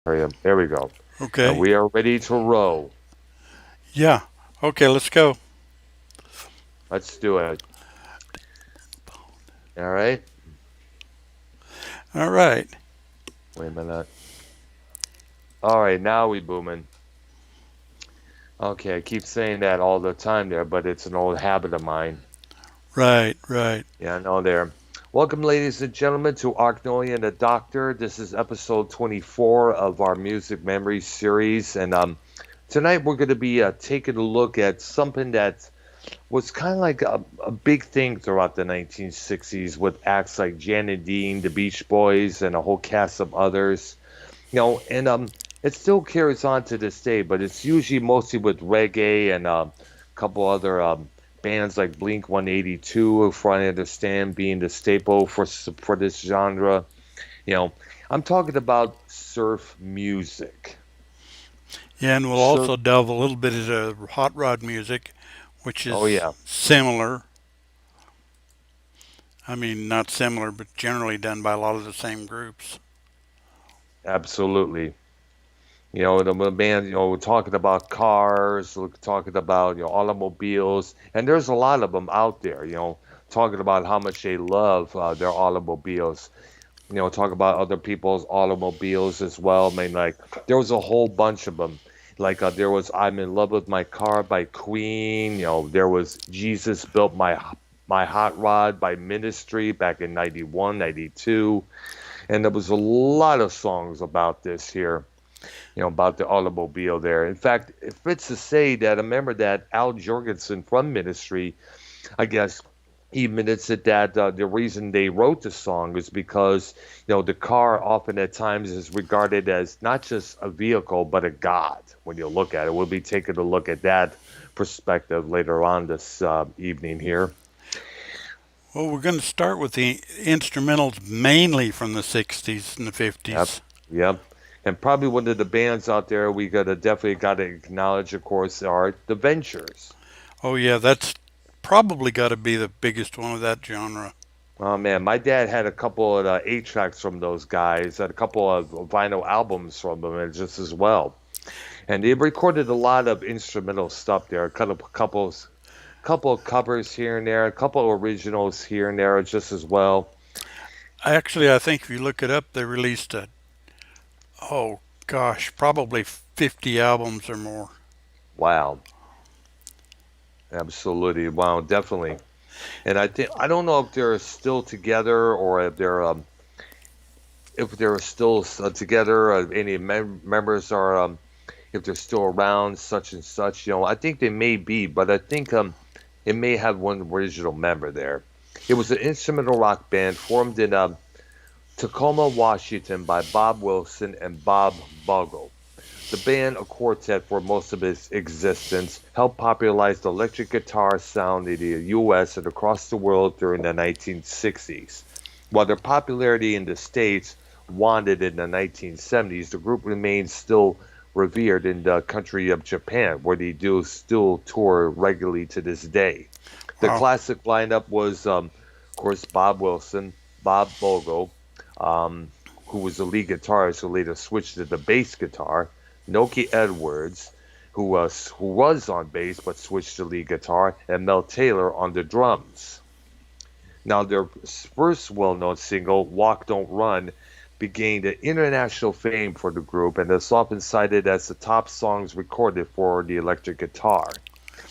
There we go. And Okay. we are ready to roll. Yeah. Okay, let's go. Let's do it. All right. All right. Wait a minute. All right, now we booming. Okay, I keep saying that all the time there, but it's an old habit of mine. Right, right. Yeah, I know there. Welcome, ladies and gentlemen, to Arknolia and the Doctor. This is episode 24 of our Music Memory series. And tonight we're going to be taking a look at something that was kind of like a big thing throughout the 1960s with acts like Jan and Dean, the Beach Boys, and a whole cast of others. And it still carries on to this day, but it's usually mostly with reggae and a couple other bands like Blink 182, if I understand, being the staple for this genre. You know, I'm talking about surf music. Yeah, and we'll Surf. also delve a little bit into hot rod music, which Oh is yeah, similar. I mean, not similar, but generally done by a lot of the same groups. absolutely. The band, we're talking about cars, we're talking about, automobiles, and there's a lot of them out there, talking about how much they love their automobiles. Talk about other people's automobiles as well. I mean, like, there was a whole bunch of them. Like, there was I'm in Love with My Car by Queen. There was Jesus Built My Hot Rod by Ministry back in 91, 92. And there was a lot of songs about this here, about the automobile there. In fact, it fits to say that I remember that Al Jorgensen from Ministry, I guess, he admits that the reason they wrote the song is because, the car often at times is regarded as not just a vehicle, but a god when you look at it. We'll be taking a look at that perspective later on this evening here. Well, we're going to start with the instrumentals mainly from the 60s and the Yep. 50s. Yep. And probably one of the bands out there we gotta definitely gotta acknowledge, of course, are the Ventures. Oh, yeah, that's probably got to be the biggest one of that genre. Oh man, my dad had a couple of eight tracks from those guys, had a couple of vinyl albums from them, and just as well. And they recorded a lot of instrumental stuff there, couple of covers here and there, a couple of originals here and there, just as well. Actually, I think if you look it up, they released oh gosh, probably 50 albums or more. Wow, absolutely, wow, definitely. And I don't know if they're still together or if they're still together. Any members are if they're still around, such and such. I think they may be, but I think it may have one original member there. It was an instrumental rock band formed in Tacoma, Washington by Bob Wilson and Bob Bogle. The band, a quartet for most of its existence, helped popularize the electric guitar sound in the U.S. and across the world during the 1960s. While their popularity in the States waned in the 1970s, the group remains still revered in the country of Japan, where they do still tour regularly to this day. The Wow. classic lineup was, of course, Bob Wilson, Bob Bogle, who was the lead guitarist who later switched to the bass guitar, Noki Edwards, who was on bass but switched to lead guitar, and Mel Taylor on the drums. Now, their first well-known single, "Walk Don't Run," gained international fame for the group and is often cited as the top songs recorded for the electric guitar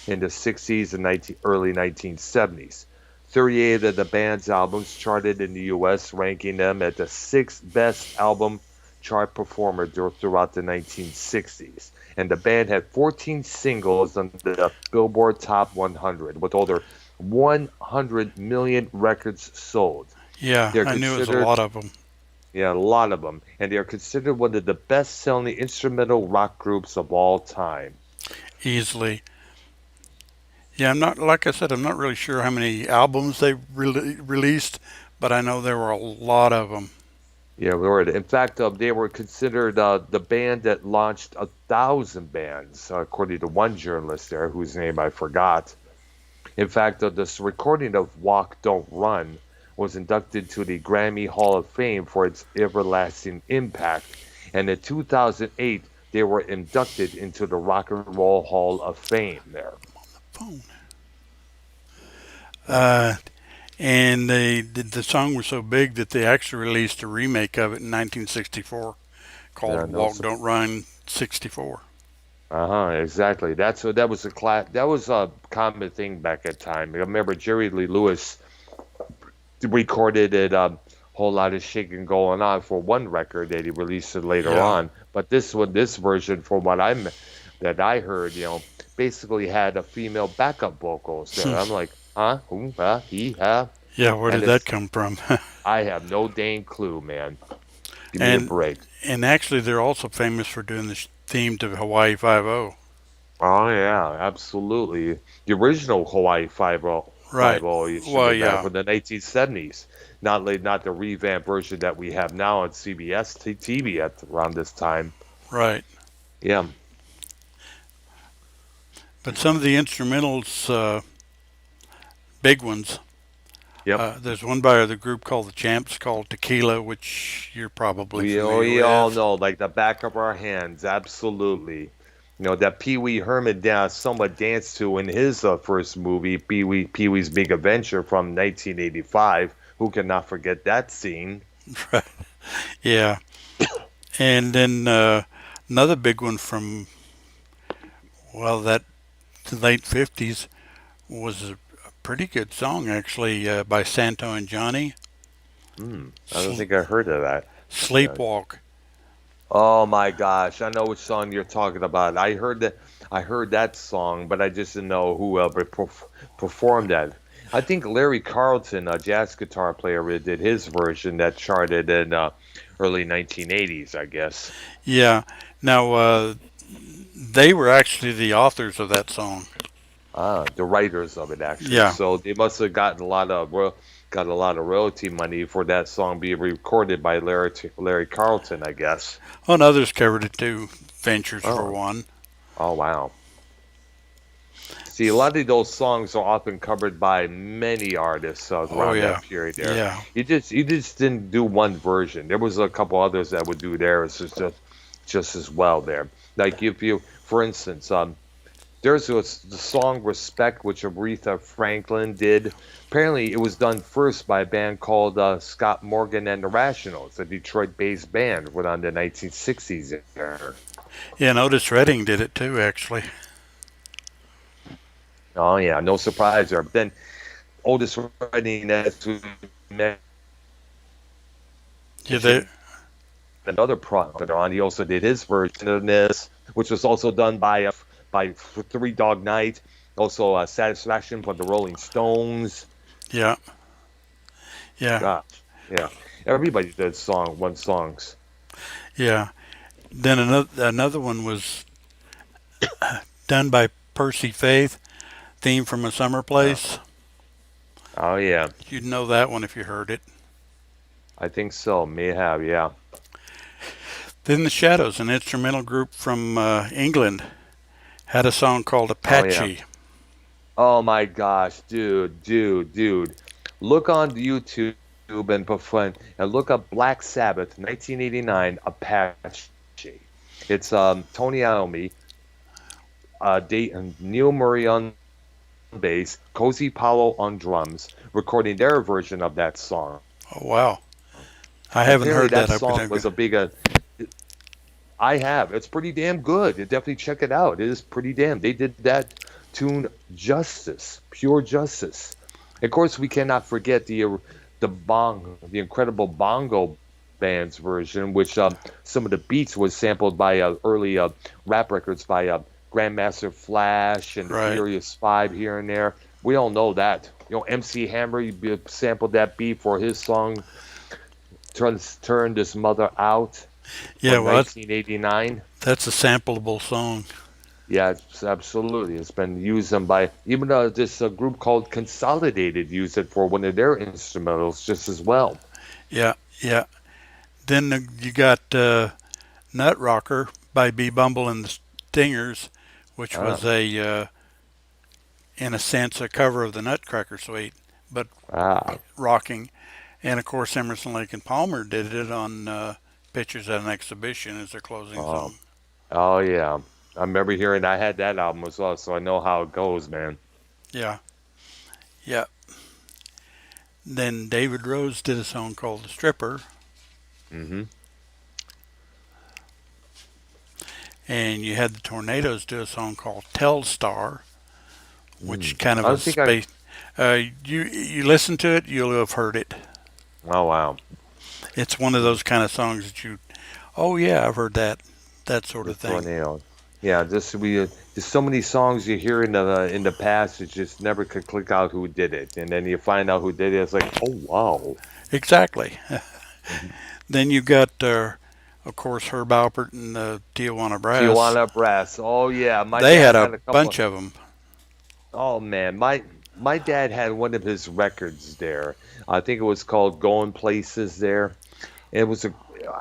in the 60s and early 1970s. 38 of the band's albums charted in the US, ranking them at the sixth best album chart performer throughout the 1960s. And the band had 14 singles on the Billboard Top 100 with over 100 million records sold. Yeah, They're I knew it was a considered, lot of them. yeah, a lot of them, and they are considered one of the best selling instrumental rock groups of all time. Easily. Yeah, I'm not, like I said, I'm not really sure how many albums they released, but I know there were a lot of them. Yeah, Lord. In fact, they were considered the band that launched 1,000 bands, according to one journalist there, whose name I forgot. In fact, this recording of "Walk Don't Run" was inducted to the Grammy Hall of Fame for its everlasting impact And in 2008, they were inducted into the Rock and Roll Hall of Fame there. Phone. Yeah, Uh, and the song was so big that they actually released a remake of it in 1964 called yeah, no, "Walk Don't Run 64." uh-huh, exactly. That was a that was a common thing back at time. I remember Jerry Lee Lewis recorded it whole lot of shaking going on for one record that he released it later Yeah, on. But this version, from what that I heard, basically had a female backup vocals there. I'm like, huh, who, he, yeah. Where and did that it's come from? I have no dang clue, man. Give me a and break. and actually, they're also famous for doing the theme to Hawaii Five O. Oh yeah, absolutely. The original Hawaii 50 Right. you should Well, be back yeah. from the 1970s. Not the revamped version that we have now on CBS TV at around this time. Right. Yeah. But some of the instrumentals, big ones. Yep. There's one by the group called the Champs called Tequila, which you're probably familiar We all with. know, like the back of our hands, absolutely. That Pee Wee Herman dance somewhat danced to in his first movie, Pee Wee's Big Adventure from 1985. Who cannot forget that scene? Right. Yeah. And then another big one from, well, that the late 50s was a pretty good song, actually, by Santo and Johnny. I don't Sl- think I heard of that. Yeah. Sleepwalk. Oh my gosh, I know which song you're talking about. I heard that song, but I just didn't know who performed that. I think Larry Carlton, a jazz guitar player, did his version that charted in early 1980s, I guess. Yeah. Now, they were actually the authors of that song. The writers of it actually. Yeah. So they must have gotten got a lot of royalty money for that song being recorded by Larry Carlton, I guess. Oh, and others covered it too. Ventures for Oh, one. oh wow. See, a lot of those songs are often covered by many artists Oh, around yeah. that period there. Yeah. You just didn't do one version. There was a couple others that would do theirs just as well there. Like if you, for instance, the song "Respect," which Aretha Franklin did. Apparently, it was done first by a band called Scott Morgan and the Rationals, a Detroit-based band, around the 1960s there. Yeah, and Otis Redding did it too, actually. Oh yeah, no surprise there. But then Otis Redding, as we Yeah, they, mentioned, another product on. He also did his version of this, which was also done by Three Dog Night. Also, Satisfaction from the Rolling Stones. yeah, yeah, Gosh, yeah. Everybody did one songs. yeah. Then another one was done by Percy Faith, theme from A Summer Uh, Place. oh yeah, You'd know that one if you heard it. I think so. May have, yeah. Then the Shadows, an instrumental group from England, had a song called Oh yeah. Apache. Oh my gosh, dude. Look on YouTube and look up Black Sabbath, 1989 Apache. It's Tony Iommi, Neil Murray on bass, Cozy Powell on drums, recording their version of that song. Oh wow, I And haven't apparently heard that. that song was a big. I have. It's pretty damn good. You definitely check it out. It is pretty damn. They did that tune justice, pure justice. Of course, we cannot forget the incredible bongo band's version, which some of the beats was sampled by early rap records by Grandmaster Flash and the Right. Furious Five here and there. We all know that. MC Hammer sampled that beat for his song "Turn This Mother Out" Yeah, from well, 1989. that's a sampleable song. Yeah, absolutely. It's been used by even this group called Consolidated used it for one of their instrumentals just as well. Yeah, yeah. Then you got Nut Rocker by B. Bumble and the Stingers, which Ah, was in a sense, a cover of the Nutcracker Suite, but ah, rocking. And of course, Emerson, Lake and Palmer did it on Pictures at an Exhibition is their closing Oh, song. oh yeah. I remember hearing I had that album as well, so I know how it goes, man. Yeah, yeah. Then David Rose did a song called The Stripper, Hmm. and you had the Tornadoes do a song called Telstar, which Mm. kind of I a don't think I. space. You listen to it, you'll have heard it. Oh wow. It's one of those kind of songs that you, oh yeah, I've heard that sort The of thing. tornado. Yeah, just we there's so many songs you hear in the past, it just never could click out who did it, and then you find out who did it. It's like, oh wow. Exactly. Mhm. Then you got, of course, Herb Alpert and the Tijuana Brass. Tijuana Brass. Oh yeah, my They had dad a had a couple. bunch of them. Oh man, my dad had one of his records there. I think it was called Going Places there. It was a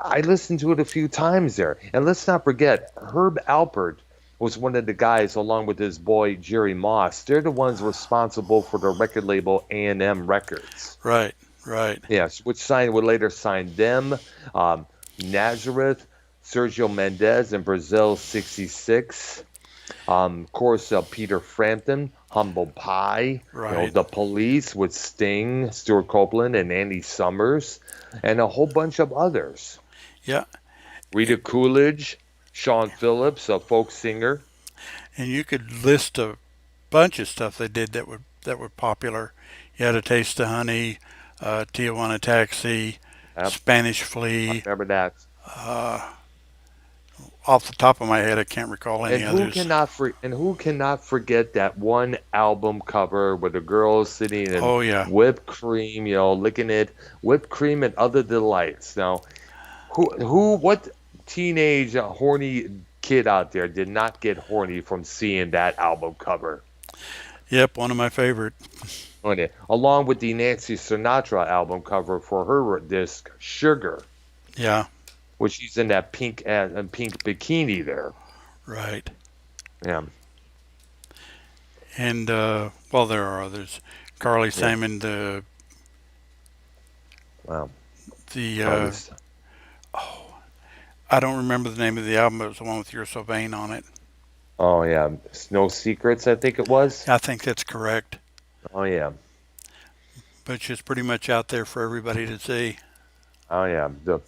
I listened to it a few times there. And let's not forget, Herb Alpert was one of the guys along with his boy Jerry Moss. They're the ones responsible for the record label A&M Records. Right, right. Yes, which signed would later sign them, Nazareth, Sergio Mendes in Brazil 66. Of course, Peter Frampton, Humble Pie, Right. The Police with Sting, Stuart Copeland, and Andy Summers, and a whole bunch of others. Yeah. Rita Coolidge, Sean Phillips, a folk singer. And you could list a bunch of stuff they did that were popular. You had A Taste of Honey, Tijuana Taxi, Yep, Spanish I Flea. remember that. Uh, Off the top of my head, I can't recall any others. And who cannot forget that one album cover with the girl sitting in Oh yeah, whipped cream, licking it, whipped cream and other delights. Now, what teenage horny kid out there did not get horny from seeing that album cover yep, one of my favorite. on it, along with the Nancy Sinatra album cover for her disc Sugar, Yeah, which she's in that pink bikini there. right. Yeah, And well, there are others. Carly yeah. Simon, Wow, the Carlos. I don't remember the name of the album. But it was the one with You're So Vain on it. Oh yeah, No Secrets, I think it was. I think that's correct. Oh yeah, But she's pretty much out there for everybody to see. oh yeah. The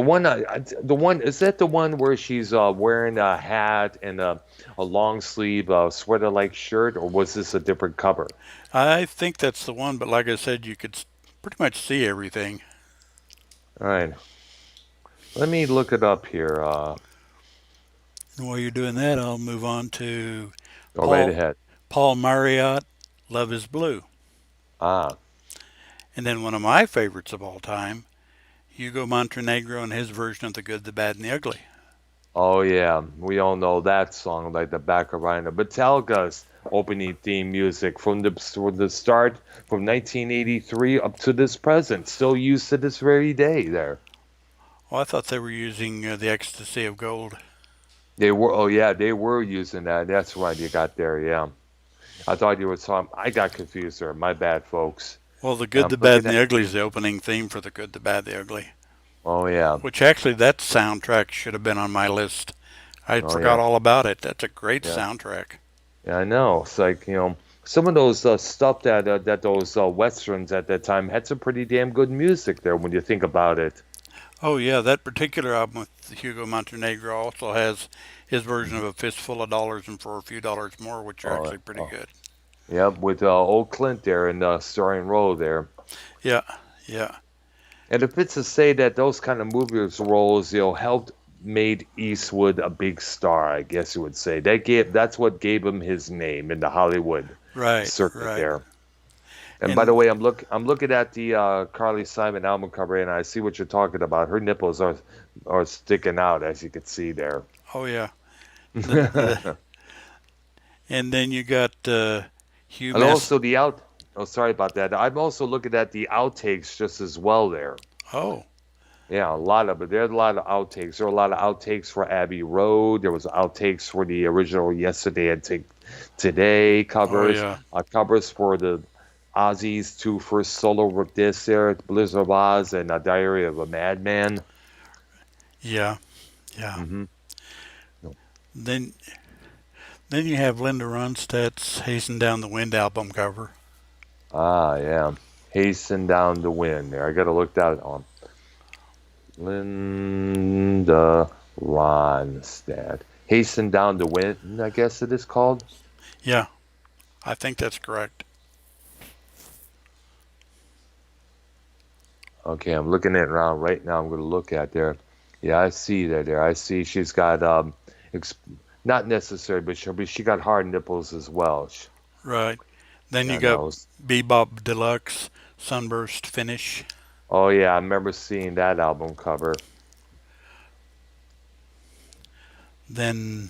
one, the one is that the one where she's wearing a hat and a long sleeve sweater like shirt, or was this a different cover? I think that's the one. But like I said, you could pretty much see everything. All right, let me look it up here. And while you're doing that, I'll move on to Go right Paul ahead. Paul Marriott, Love Is Blue. Ah, And then one of my favorites of all time, Hugo Montenegro and his version of The Good, the Bad, and the Ugly. oh yeah, we all know that song like the back of our hand. Metallica's opening theme music from the start from 1983 up to this present, still used to this very day. There, Oh, I thought they were using The Ecstasy of Gold. they were. Oh yeah, they were using that. That's right. You got there. Yeah, I thought you were talking. I got confused there. My bad, folks. Well, The Good, I'm the Bad, looking and at. the Ugly is the opening theme for The Good, the Bad, the Ugly. Oh yeah. Which actually, that soundtrack should have been on my list. I Oh forgot yeah. all about it. That's a great Yeah. soundtrack. Yeah. I know. It's like some of those stuff that those westerns at that time had some pretty damn good music there when you think about it. Oh, yeah, that particular album with Hugo Montenegro also has his version Mhm. of A Fistful of Dollars and For a Few Dollars More, which are Oh, actually pretty oh. good. Yeah, with old Clint there in starring role there. Yeah, yeah, And if it's to say that those kind of movies roles, helped made Eastwood a big star, I guess you would say. That's what gave him his name in the Hollywood right, circuit right. there. And by the And way, I'm looking at the Carly Simon album cover, and I see what you're talking about. Her nipples are sticking out, as you can see there. oh, yeah. The, and then you got Hugh And Mass. also the out. Oh, sorry about that. I'm also looking at the outtakes just as well there. Oh, Yeah, a lot of it. There's a lot of outtakes. There are a lot of outtakes for Abbey Road. There was outtakes for the original Yesterday and Today oh, covers. yeah. Covers for the Ozzy's two first solo discs there, Blizzard of Oz and Diary of a Madman. Yeah, yeah. Mm-hmm. Then then you have Linda Ronstadt's "Hasten Down the Wind" album cover. Ah, yeah. Hasten down the wind. There, I gotta look that on. Linda Ronstadt. Hasten down the wind. I guess it is called. Yeah, I think that's correct. Okay, I'm looking at it around right now. I'm gonna look at there. Yeah, I see that there. I see she's got ex- not necessary, but she got hard nipples as well. Right. Then you Yeah, got no. Bebop Deluxe Sunburst Finish. Oh yeah, I remember seeing that album cover. Then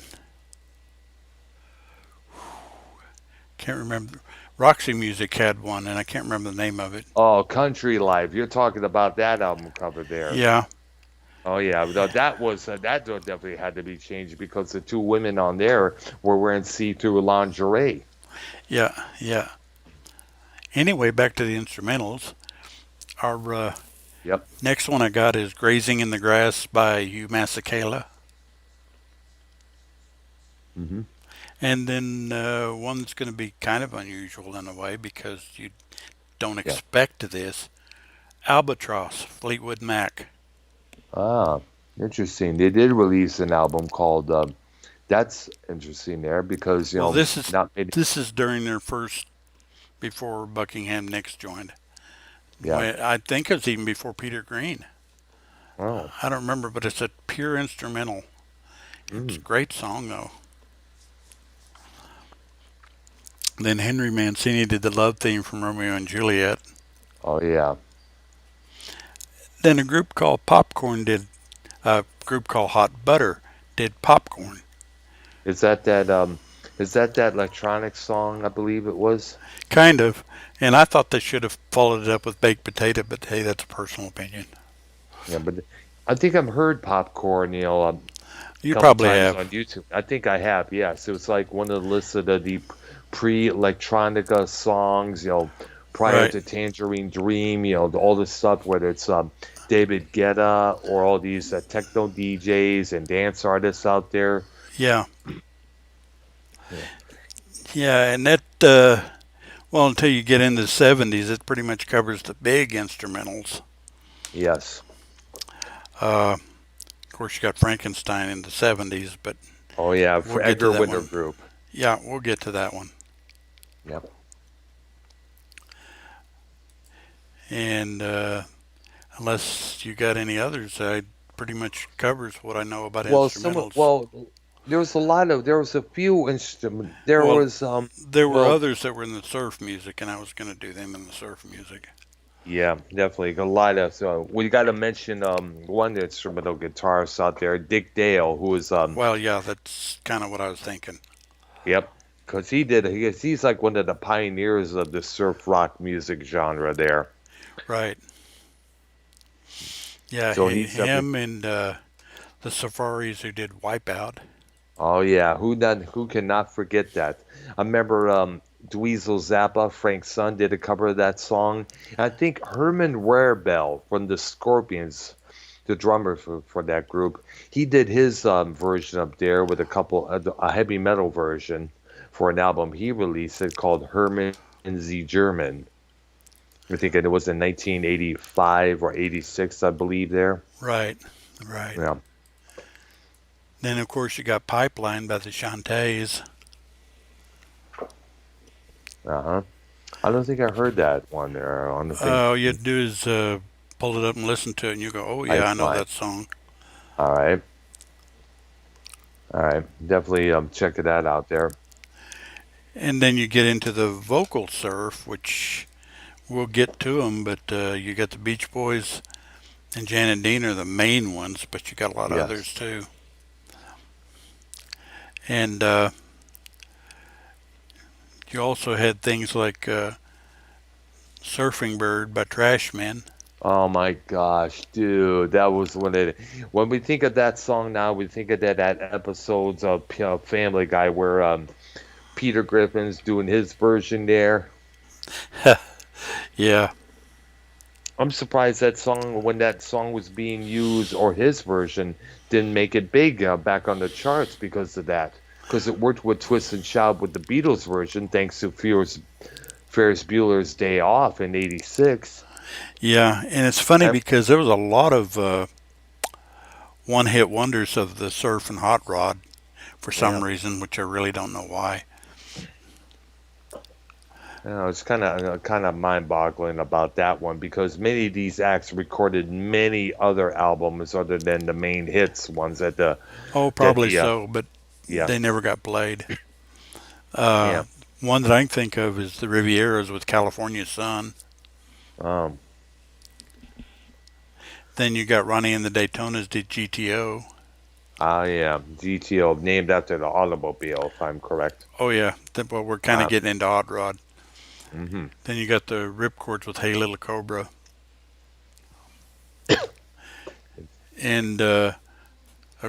can't remember. Roxy Music had one, and I can't remember the name of it. Oh, Country Life. You're talking about that album cover there. Yeah, Oh yeah, that was that definitely had to be changed because the two women on there were wearing see-through lingerie. yeah, yeah. Anyway, back to the instrumentals. Our Yep. next one I got is "Grazing in the Grass" by Hugh Masekela, Hmm. and then one that's going to be kind of unusual in a way because you don't Yeah. expect this. "Albatross" Fleetwood Mac. Ah, interesting. They did release an album called that's interesting there because Well, not many. this is during their first before Buckingham Nicks joined. Yeah. I think it was even before Peter Green. Oh. I don't remember, but it's a pure instrumental. It's a Mm. great song though. Then Henry Mancini did the love theme from Romeo and Juliet. Oh yeah. Then a group called Popcorn did a group called Hot Butter did Popcorn. Is that electronic song? I believe it was. Kind of. And I thought they should have followed it up with Baked Potato, but hey, that's a personal opinion. Yeah, but I think I've heard Popcorn, You couple probably times have. on YouTube. I think I have, yes. It was like one of the lists of the pre-electronica songs, prior Right. to Tangerine Dream, all this stuff, whether it's David Guetta or all these techno DJs and dance artists out there. Yeah. Yeah. Yeah, and that well, until you get into the 70s, it pretty much covers the big instrumentals. Yes. Of course, you got Frankenstein in the 70s, but Oh yeah, we'll for get to Edgar that Winter one. Group. Yeah, we'll get to that one. Yep. And unless you got any others, I pretty much covers what I know about Well, instrumentals. there was a few instrument. There Well, was there were well, others that were in the surf music, and I was going to do them in the surf music. yeah, definitely a lot of. So we got to mention one instrumental guitarist out there, Dick Dale, who is Well, yeah, that's kind of what I was thinking. yep, because he's like one of the pioneers of the surf rock music genre there. Right. Yeah, So he's definitely. him and the Safaris who did Wipeout. Oh yeah, who cannot forget that? I remember Dweezil Zappa, Frank's son, did a cover of that song. And I think Herman Rarebell from the Scorpions, the drummer for that group, he did his version up there with a heavy metal version for an album he released it called Herman Z German. I think it was in 1985 or 86, I believe there. Right, right. Yeah. Then, of course, you got Pipeline by the Shantays. Uh-huh. I don't think I heard that one there. I don't think All you do is pull it up and listen to it, and you go, oh, yeah, I know Pipeline. that song. All right. All right. Definitely check that out there. And then you get into the vocal surf, which we'll get to them, but you got the Beach Boys and Jan and Dean are the main ones, but you got a lot of Yes. others too. And you also had things like Surfing Bird by Trashmen. Oh my gosh, dude, that was when we think of that song now, we think of that episodes of Family Guy where Peter Griffin's doing his version there. Yeah, I'm surprised that song, when that song was being used, or his version, didn't make it big back on the charts because of that. Because it worked with Twist and Shout with the Beatles version, thanks to Ferris Bueller's Day Off in '86. Yeah, and it's funny And, because there was a lot of one-hit wonders of the surf and hot rod for yeah, some reason, which I really don't know why. it's kind of mind-boggling about that one because many of these acts recorded many other albums other than the main hits ones Oh, that probably the so, but yeah, they never got played. Uh, yeah. One that I can think of is the Rivieras with California Sun. Um, Then you got Ronnie and the Daytonas did GTO. yeah, GTO, named after the automobile, if I'm correct. Oh yeah, well we're kind of Uh, getting into hot rod. hmm Then you got the Ripcords with Hey Little Cobra, and a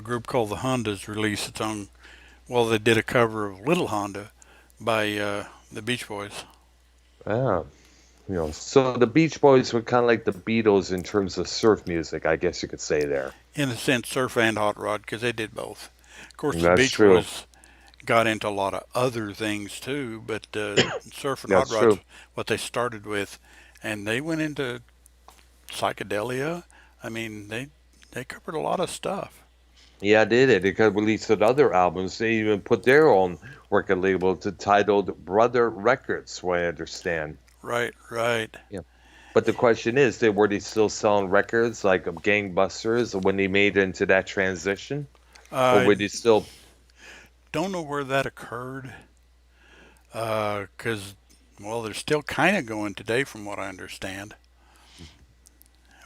group called the Hondas released its own. Well, they did a cover of Little Honda by the Beach Boys. Yeah, so the Beach Boys were kind of like the Beatles in terms of surf music, I guess you could say there. In a sense, surf and hot rod because they did both. Of course, the That's Beach true. Boys got into a lot of other things too, but surf and hot That's rod's true. what they started with, and they went into psychedelia. I mean, they covered a lot of stuff. Yeah, they did. They could release other albums. They even put their own record label titled Brother Records, what I understand. Right, right. Yeah. But the question is, were they still selling records like Gangbusters when they made it into that transition? Or I were they still, don't know where that occurred because, well, they're still kind of going today, from what I understand,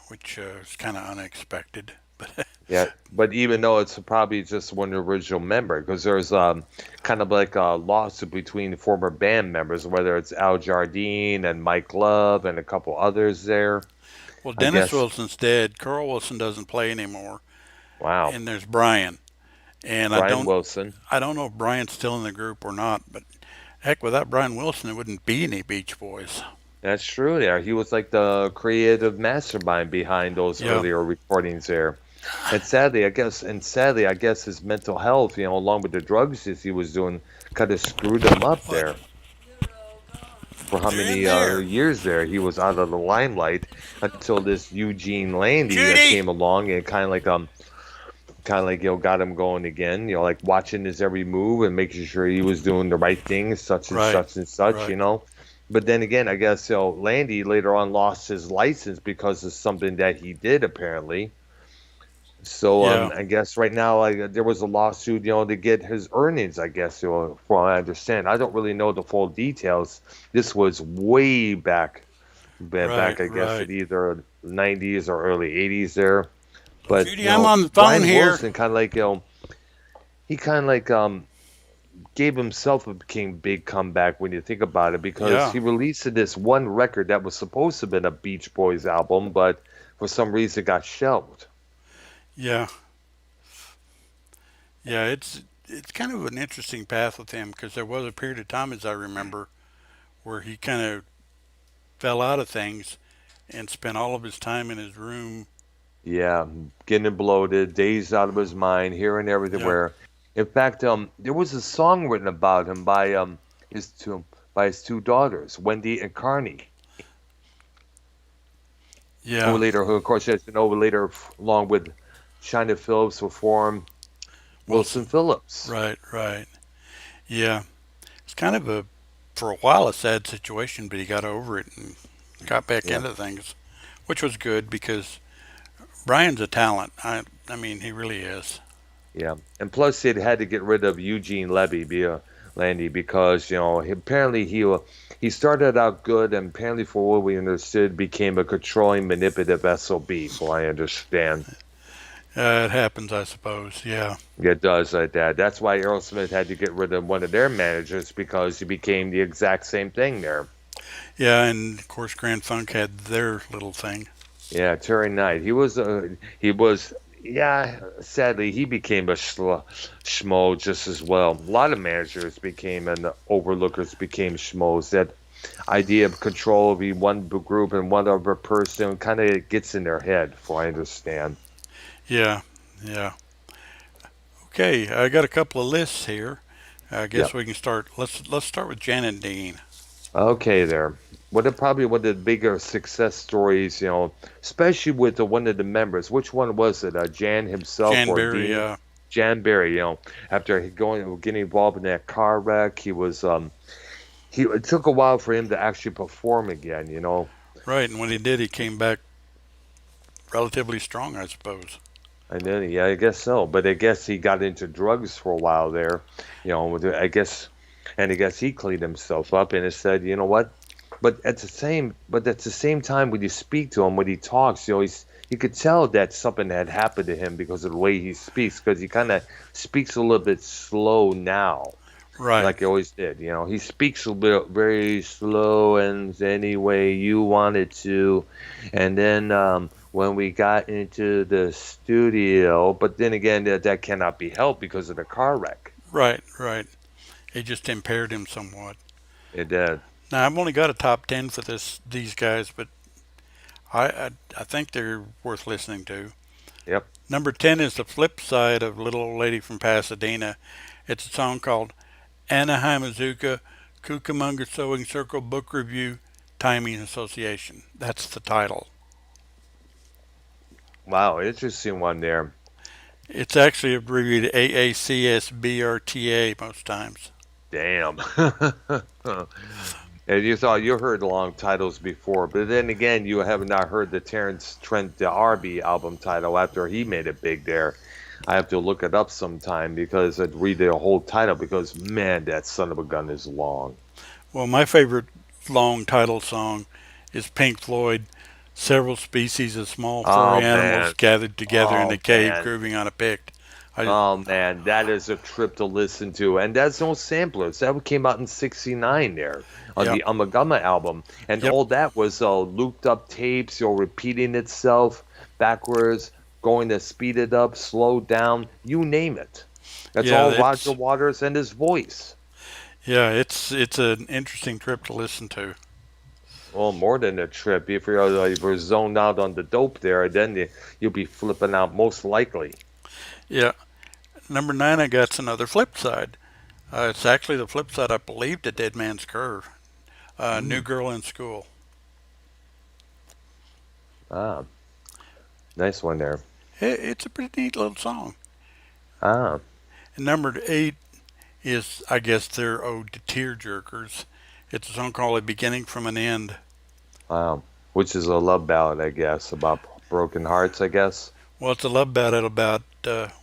which is kind of unexpected. But yeah, but even though it's probably just one original member, because there's kind of like a lawsuit between former band members, whether it's Al Jardine and Mike Love and a couple others there, well, I Dennis guess. Wilson's dead. Carl Wilson doesn't play anymore, Wow. and there's Brian. And Brian Wilson. I don't know if Brian's still in the group or not. But heck, without Brian Wilson, there wouldn't be any Beach Boys. That's true there. He was like the creative mastermind behind those Yeah, earlier recordings there. And sadly, I guess his mental health, along with the drugs that he was doing, kind of screwed him up what? there for how You're in many there, years there he was out of the limelight until this Eugene Landy Judy. came along and got him going again, like watching his every move and making sure he was doing the right things, such and Right, such and such, right. but then again, I guess Landy later on lost his license because of something that he did apparently. So Yeah, I guess right now, there was a lawsuit, to get his earnings, I guess, from what I understand. I don't really know the full details. This was way right, back, I guess, right. in either '90s or early '80s there. But Judy, I'm on the phone Brian here. Wilson kind of like he kind of like gave himself a became big comeback when you think about it because Yeah, he released this one record that was supposed to have been a Beach Boys album, but for some reason got shelved. yeah, yeah. It's kind of an interesting path with him because there was a period of time, as I remember, where he kind of fell out of things and spent all of his time in his room. Yeah, getting bloated, dazed out of his mind, hearing Yeah, everywhere. In fact, there was a song written about him his two by his two daughters, Wendy and Carney, yeah. who of course, as you know, later, along with China Phillips, will form Wilson Wilson. Phillips. Right, right. Yeah. It's kind of for a while, a sad situation, but he got over it and got back Yeah, into things, which was good because Brian's a talent. I mean, he really is. yeah, and plus it had to get rid of Eugene Landy, because apparently he started out good, and apparently, for what we understood, became a controlling, manipulative SOB. For what I understand. It happens, I suppose. Yeah. It does like that. That's why Aerosmith had to get rid of one of their managers because he became the exact same thing there. Yeah, and of course, Grand Funk had their little thing. Yeah, Terry Knight. He was, yeah, sadly, he became a schmo just as well. A lot of managers became, and the overlookers became schmoes. That idea of control over one group and one other person kind of gets in their head, for I understand. Yeah, yeah. Okay, I got a couple of lists here. I guess Yep. we can start. Let's start with Jan and Dean. Okay, there. Probably one of the bigger success stories, especially with one of the members. Which one was it? Jan himself Jan or Berry. Dean? Jan Barry. After getting involved in that car wreck, it took a while for him to actually perform again. Right, and when he did, he came back relatively strong, I suppose. And then, yeah, I guess so. But I guess he got into drugs for a while there, I guess, and I guess he cleaned himself up and he said, you know what? But at the same time, when you speak to him, when he talks, you could tell that something had happened to him because of the way he speaks, because he kind of speaks a little bit slow now, Right, like he always did. He speaks a bit very slow and any way you wanted to. And then when we got into the studio, but then again, that cannot be helped because of the car wreck. right. It just impaired him somewhat. It did. Now I've only got a top 10 for these guys, but I think they're worth listening to. Yep. Number 10 is the flip side of Little Old Lady from Pasadena. It's a song called Anaheim Azuka Cucamonga Sewing Circle Book Review Timing Association. That's the title. Wow, interesting one there. It's actually abbreviated AACSBRTA most times. Damn. And you thought you heard long titles before, but then again, you have not heard the Terrence Trent D'Arby album title after he made it big there. I have to look it up sometime because I'd read the whole title because man, that son of a gun is long. Well, my favorite long title song is Pink Floyd. Several species of small Oh furry animals man. gathered together in a Oh cave man. grooving on a pick. I Oh man, that is a trip to listen to, and that's no samplers. That came out in '69 there on Yep, the Amagama album, and yep, all that was looped up tapes, repeating itself backwards, going to speed it up, slow down, you name it. That's yeah. all Roger Waters and his voice. It's an interesting trip to listen to. Well, more than a trip. If you're zoned out on the dope there, then you'll be flipping out most likely. Yeah. Number 9, I got's another flip side. It's actually the flip side, I believe, to Dead Man's Curve. New Mm. Girl in School. Ah, nice one there. It's a pretty neat little song. Ah, And number 8 is, I guess, their ode to tearjerkers. It's a song called A Beginning from an End. wow. Which is a love ballad, I guess, about broken hearts, I guess. Well, it's a love ballad about,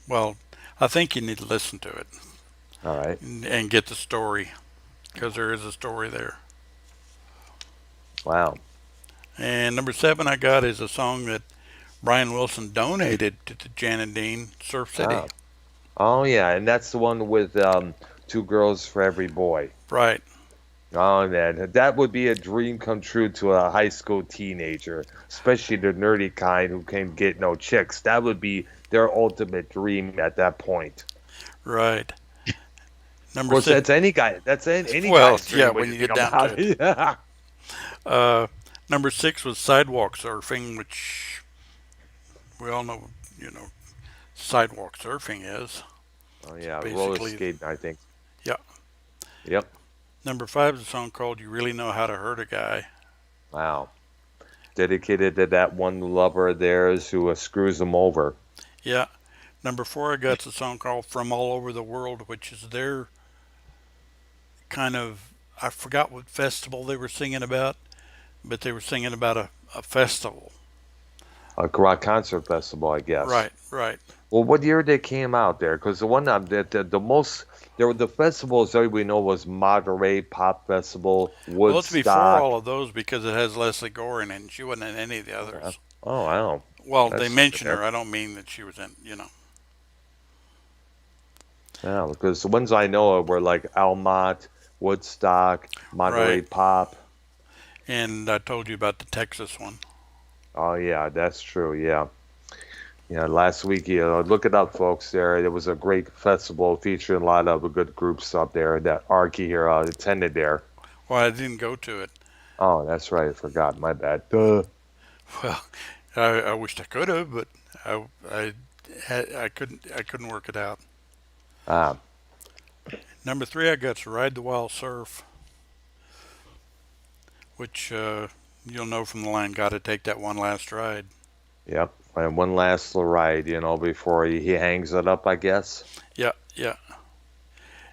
well, I think you need to listen to it All right. and get the story because there is a story there. Wow. And number 7 I got is a song that Brian Wilson donated to the Jan and Dean, Surf City. Ah. Oh yeah, and that's the one with two girls for every boy. Right. Oh man, that would be a dream come true to a high school teenager, especially the nerdy kind who can get no chicks. That would be their ultimate dream at that point. Right. Of Number course, six. that's any guy. That's any Well, guy's yeah, dream when when you you think get down to about it. it. Yeah. Uh, Number 6 was sidewalk surfing, which we all know, you know, sidewalk surfing is Oh yeah, roller basically. skating. I think. Yeah. Yep. Number 5 is a song called "You Really Know How to Hurt a Guy." Wow. Dedicated to that one lover of theirs who screws them over. Yeah. Number 4, I got a song called "From All Over the World," which is their kind of, I forgot what festival they were singing about, but they were singing about a festival. A rock concert festival, I guess. Right. Right. Well, what year they came out there? Because the one that the most there were the festivals everybody know was Monterey Pop Festival, Well, it's before Woodstock. all of those because it has Leslie Gore in it, and she wasn't in any of the Oh, others. oh, wow, Well, they that's mention fair. her. I don't mean that she was in, you know. Yeah, because the ones I know of were like Almont, Woodstock, Monterey Right. Pop. And I told you about the Texas one. Oh yeah, that's true. Yeah, yeah. Last week, look it up, folks. There was a great festival featuring a lot of good groups up there that Arky here attended there. Well, I didn't go to it. Oh, that's right. I forgot. My bad. Duh. Well, I wished I could have, but I I couldn't work it out. Ah, Number three, I got Ride the Wild Surf, which you'll know from the line, "Got to take that one last ride." yep. And one last little ride, before he hangs it up, I guess. Yeah, yeah.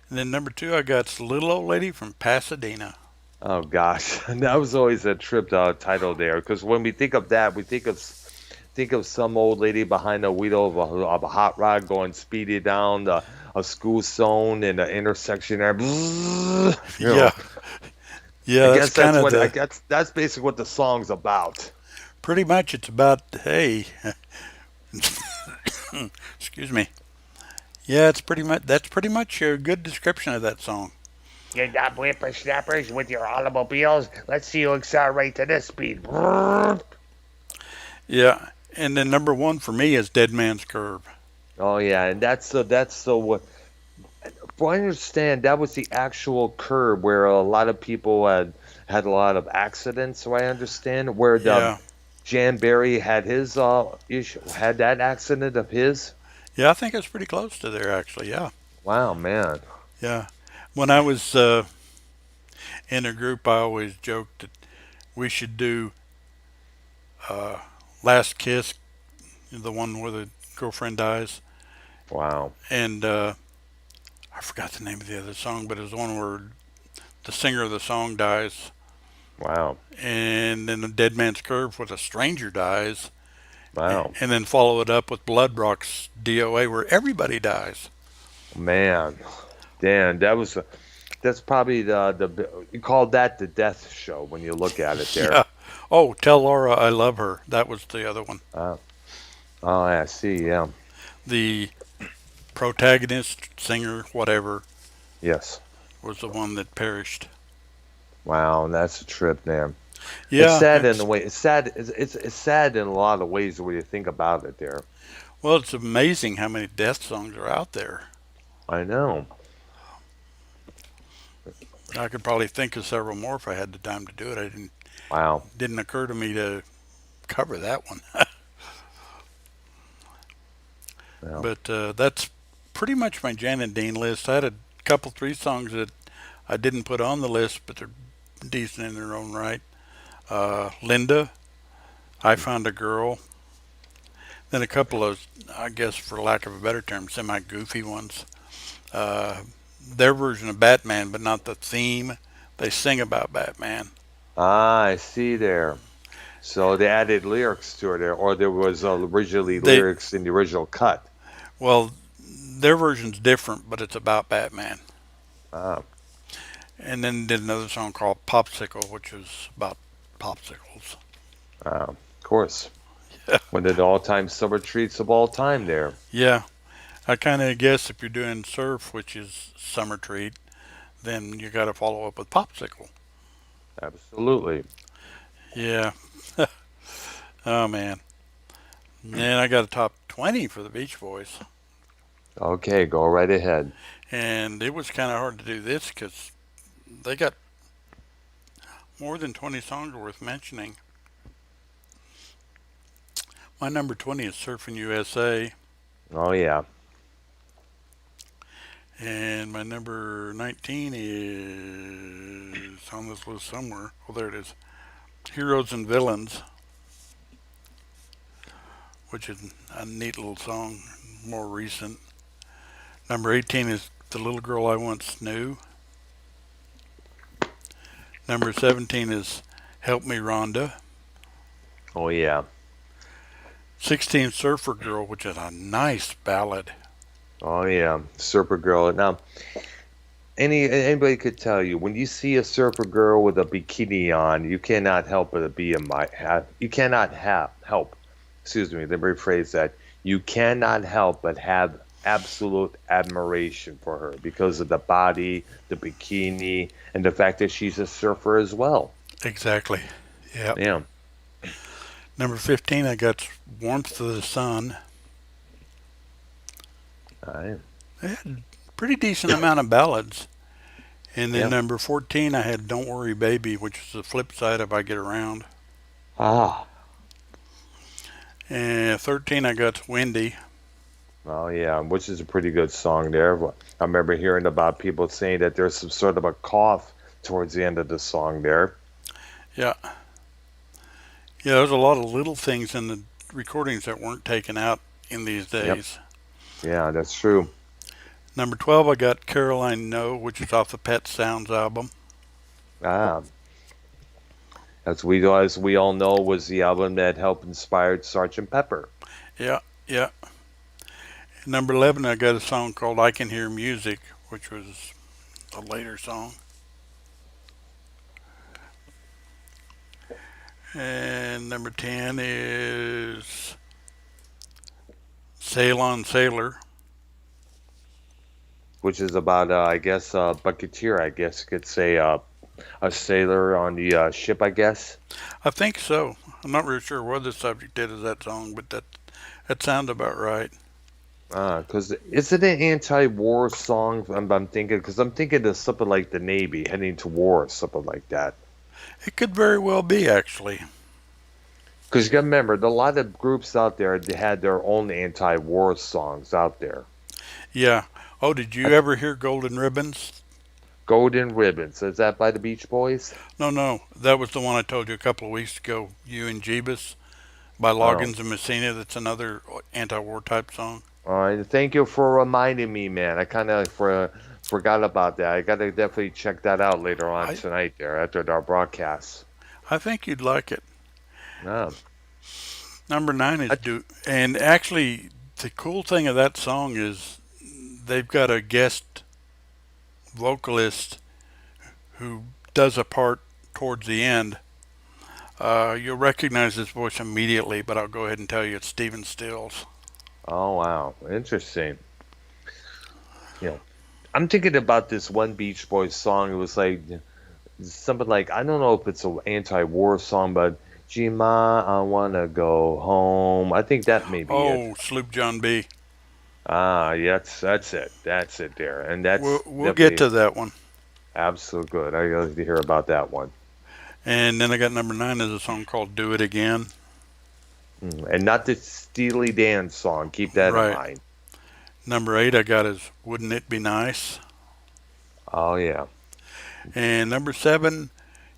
And then number two, I got Little Old Lady from Pasadena. Oh gosh, that was always a trip title there. Because when we think of that, we think of some old lady behind the wheel of a hot rod going speedy down a school zone in the intersection there. Bzzz, Yeah, I yeah. That's guess kind that's of what I the guess that's basically what the song's about. pretty much. It's about hey, excuse me. Yeah, it's pretty much that's pretty much a good description of that song. You're not whippersnappers with your automobiles. Let's see who accelerate to this speed. Oh Yeah, and then number one for me is Dead Man's Curve. yeah, and that's the what. Well, I understand that was the actual curb where a lot of people had a lot of accidents. So I understand where the Yeah, Jan Barry had his issue, had that accident of his. yeah. I think it's pretty close to there actually. Yeah, Wow, man. yeah. When I was in a group, I always joked that we should do uh, Last Kiss, the one where the girlfriend dies, Wow, and I forgot the name of the other song, but it was the one where the singer of the song dies, wow, and then the Dead Man's Curve where the stranger dies, wow, and then follow it up with Blood Rock's DOA where everybody dies. man. Dan, that's probably the you call that the death show when you look at it there. Yeah. Oh, Tell Laura I Love Her. That was the other one. Uh, oh, I see. Yeah. The protagonist, singer, whatever, Yes. was the one that perished. Wow, that's a trip, man. It's Yeah, sad in the it's way. It's sad. It's sad in a lot of ways when you think about it. There. well, it's amazing how many death songs are out there. I know. I could probably think of several more if I had the time to do it. I Wow. didn't occur to me to cover that one. Yeah. But that's pretty much my Jan and Dean list. I had a couple three songs that I didn't put on the list, but they're decent in their own right. Linda, I Found a Girl. Then a couple of, I guess, for lack of a better term, semi goofy ones. Uh, their version of Batman, but not the theme. They sing about Batman. Ah, I see there. So they added lyrics to it there, or there was originally They lyrics in the original cut. well, their version's different, but it's about Batman. Ah, And then did another song called Popsicle, which was about popsicles. of course. One of the all-time summer treats of all time there. Yeah, I kind of guess if you're doing surf, which is summer treat, then you got to follow up with Popsicle. Absolutely. Yeah. Oh man. And I got a top 20 for the Beach Boys. Okay, go right ahead. And it was kind of hard to do this because they got more than 20 songs worth mentioning. My number 20 is Surfing USA. Oh yeah. And my number 19 is on this list somewhere. Oh, there it is. Heroes and Villains, which is a neat little song, more recent. Number 18 is The Little Girl I Once Knew. Number 17 is Help Me Rhonda. Oh yeah. 16 Surfer Girl, which is a nice ballad. Oh yeah. Surfer girl. Now, anybody could tell you when you see a surfer girl with a bikini on, you cannot help but be in my have. You cannot have help. Excuse me. Let me rephrase that. You cannot help but have absolute admiration for her because of the body, the bikini, and the fact that she's a surfer as well. Exactly. Yep. Yeah. Number 15, I got Warmth of the Sun. I, They had a pretty decent amount of ballads. And then Yep. number 14, I had Don't Worry Baby, which is the flip side of I Get Around. Ah. And 13, I got Windy. Oh yeah, which is a pretty good song there. I remember hearing about people saying that there's some sort of a cough towards the end of the song there. Yeah. Yeah, there's a lot of little things in the recordings that weren't taken out in these Yep. days. Yeah, that's true. Number 12, I got Caroline No, which is off the Pet Sounds album. Ah, as we all know, was the album that helped inspired Sergeant Pepper. Yeah, yeah. Number 11, I got a song called I Can Hear Music, which was a later song. And number 10 is Sail On Sailor. Which is about, I guess, bucketeer. I guess you could say a sailor on the ship. I guess. I think so. I'm not really sure what the subject is of that song, but that sounds about right. Because is it an anti-war song? I'm thinking because I'm thinking of something like the Navy heading to war, or something like that. It could very well be, actually. Because you got to remember, there are a lot of groups out there that had their own anti-war songs out there. Yeah. Oh, did you I, ever hear Golden Ribbons? Golden Ribbons, is that by the Beach Boys? No, no. That was the one I told you a couple of weeks ago. You and Jeebus by Oh, Loggins and Messina. That's another anti-war type song. all right. Thank you for reminding me, man. I kind of forgot about that. I got to definitely check that out later on I tonight there after our broadcast. I think you'd like it. Ah, Number 9 is I, Do. And actually, the cool thing of that song is they've got a guest vocalist who does a part towards the end. You'll recognize his voice immediately, but I'll go ahead and tell you it's Stephen Stills. oh wow, interesting. You know, I'm thinking about this one Beach Boys song. It was like something like I don't know if it's an anti-war song, but Gma, I wanna go home. I think that may be it. Oh, Sloop John B. Ah, yes, that's it there, and We'll, that's we'll get definitely to that one. absolute good. I got to hear about that one. And then I got number 9 is a song called Do It Again. And not the Steely Dan song. Keep that in Right. mind. Number 8 I got is Wouldn't It Be Nice? Oh yeah, And number 7,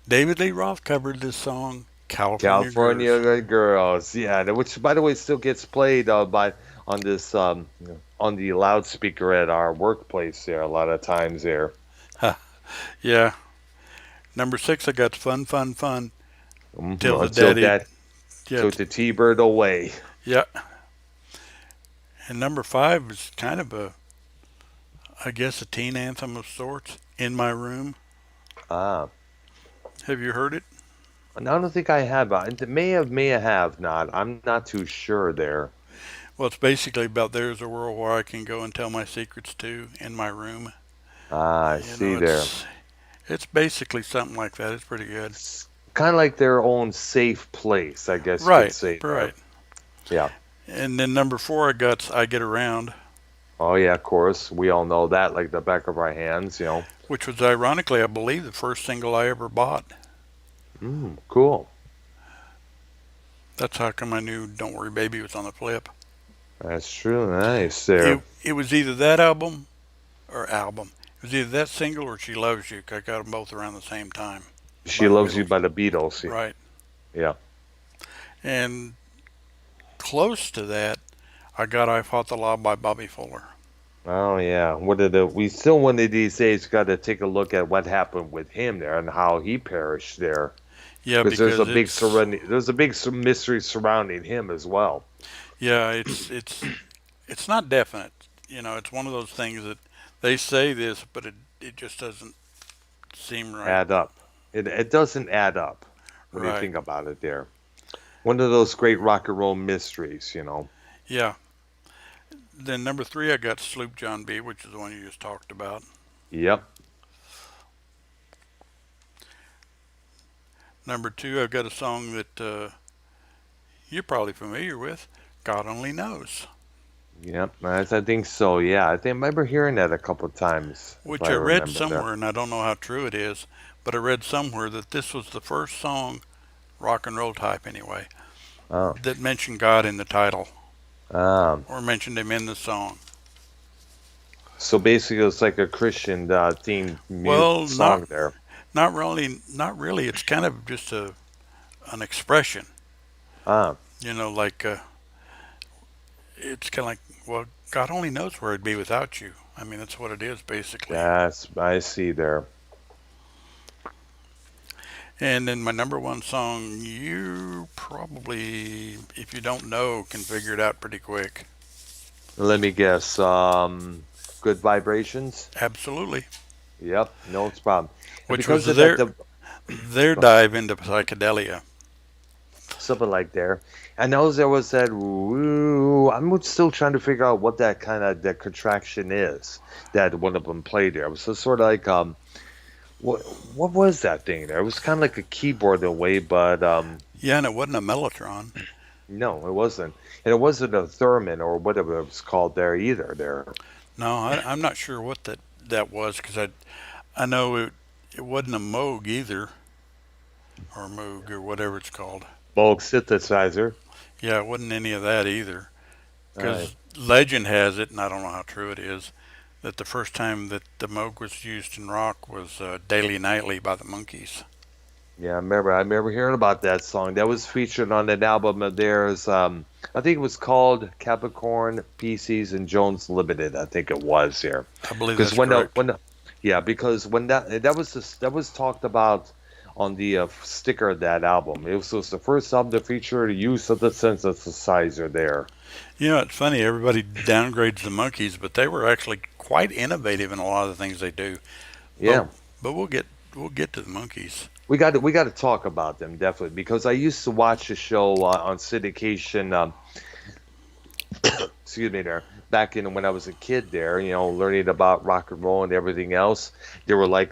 David Lee Roth covered this song, California Girls. California Girls. Yeah, which by the way still gets played by on this on the loudspeaker at our workplace there a lot of times there. Yeah. Number 6 I got Fun Fun Fun Mhm. till the Until daddy. that Yeah. took the T-bird away. Yeah. And number 5 is kind of a, I guess, a teen anthem of sorts. In My Room. Ah, Have you heard it? and I don't think I have. May have not. I'm not too sure there. Well, it's basically about there's a world where I can go and tell my secrets to in my room. Ah, I You see know, there. it's basically something like that. It's pretty good. It's kind of like their own safe place, I guess you could Right, say there. right. Yeah. And then number 4, I got I Get Around, Oh yeah, of course. We all know that like the back of our hands. which was ironically, I believe, the first single I ever bought. Cool. That's how come I knew Don't Worry Baby was on the flip. That's true. Nice there. It was either that album. It was either that single or She Loves You. 'Cause I got them both around the same time She by the Loves You Beatles. by the Beatles. Right. Yeah. And close to that, I got I Fought the Law by Bobby Fuller. Oh yeah. We still one of these days got to take a look at what happened with him there and how he perished there Yeah, because there's a because big mystery surrounding him as well. yeah, it's not definite. It's one of those things that they say this, but it just doesn't seem right. Add up. It doesn't add up when you Right. think about it there. One of those great rock and roll mysteries. Yeah. Then number 3, I got Sloop John B, which is the one you just talked about. Yep. Number 2, I've got a song that you're probably familiar with, God Only Knows. Yep, I think so. Yeah, I think I remember hearing that a couple of times, if Which I I read remember that. somewhere, and I don't know how true it is, but I read somewhere that this was the first song, rock and roll type anyway, Oh, that mentioned God in the title um, or mentioned Him in the song. so basically, it's like a Christian themed Well, song there. not really, not really. It's kind of just an expression, Ah, like it's kind of like, well, God only knows where I'd be without you. I mean, that's what it is basically. that's I see there. And then my number one song, you probably, if you don't know, can figure it out pretty quick. Let me guess. Good vibrations. Absolutely. Yep, no problem. And Which was because of that, their dive into psychedelia. something like there. I know there was that. Woo, I'm still trying to figure out what that kind of that contraction is that one of them played there. It was just sort of like what was that thing there? It was kind of like a keyboard in a way, but Yeah, and it wasn't a mellotron. no, it wasn't, and it wasn't a theremin or whatever it was called there either. There, No, I'm not sure what that was because I know it wasn't a Moog either or Moog or whatever it's called. Moog synthesizer. Yeah, it wasn't any of that either. Uh, Because legend has it, and I don't know how true it is, that the first time that the Moog was used in rock was "Daily Nightly" by the Monkees. yeah, I remember hearing about that song. That was featured on an album of theirs. I think it was called Capricorn, PCs, and Jones Limited. I think it was there. I believe Because that's correct. yeah, because when that was talked about on the sticker of that album. It was the first album to feature the use of the synthesizer there. It's funny. Everybody downgrades the Monkees, but they were actually quite innovative in a lot of the things they do. But Yeah, but we'll get to the Monkees. we got to talk about them definitely because I used to watch the show on syndication. Excuse me there. Back in when I was a kid there, learning about rock and roll and everything else. They were like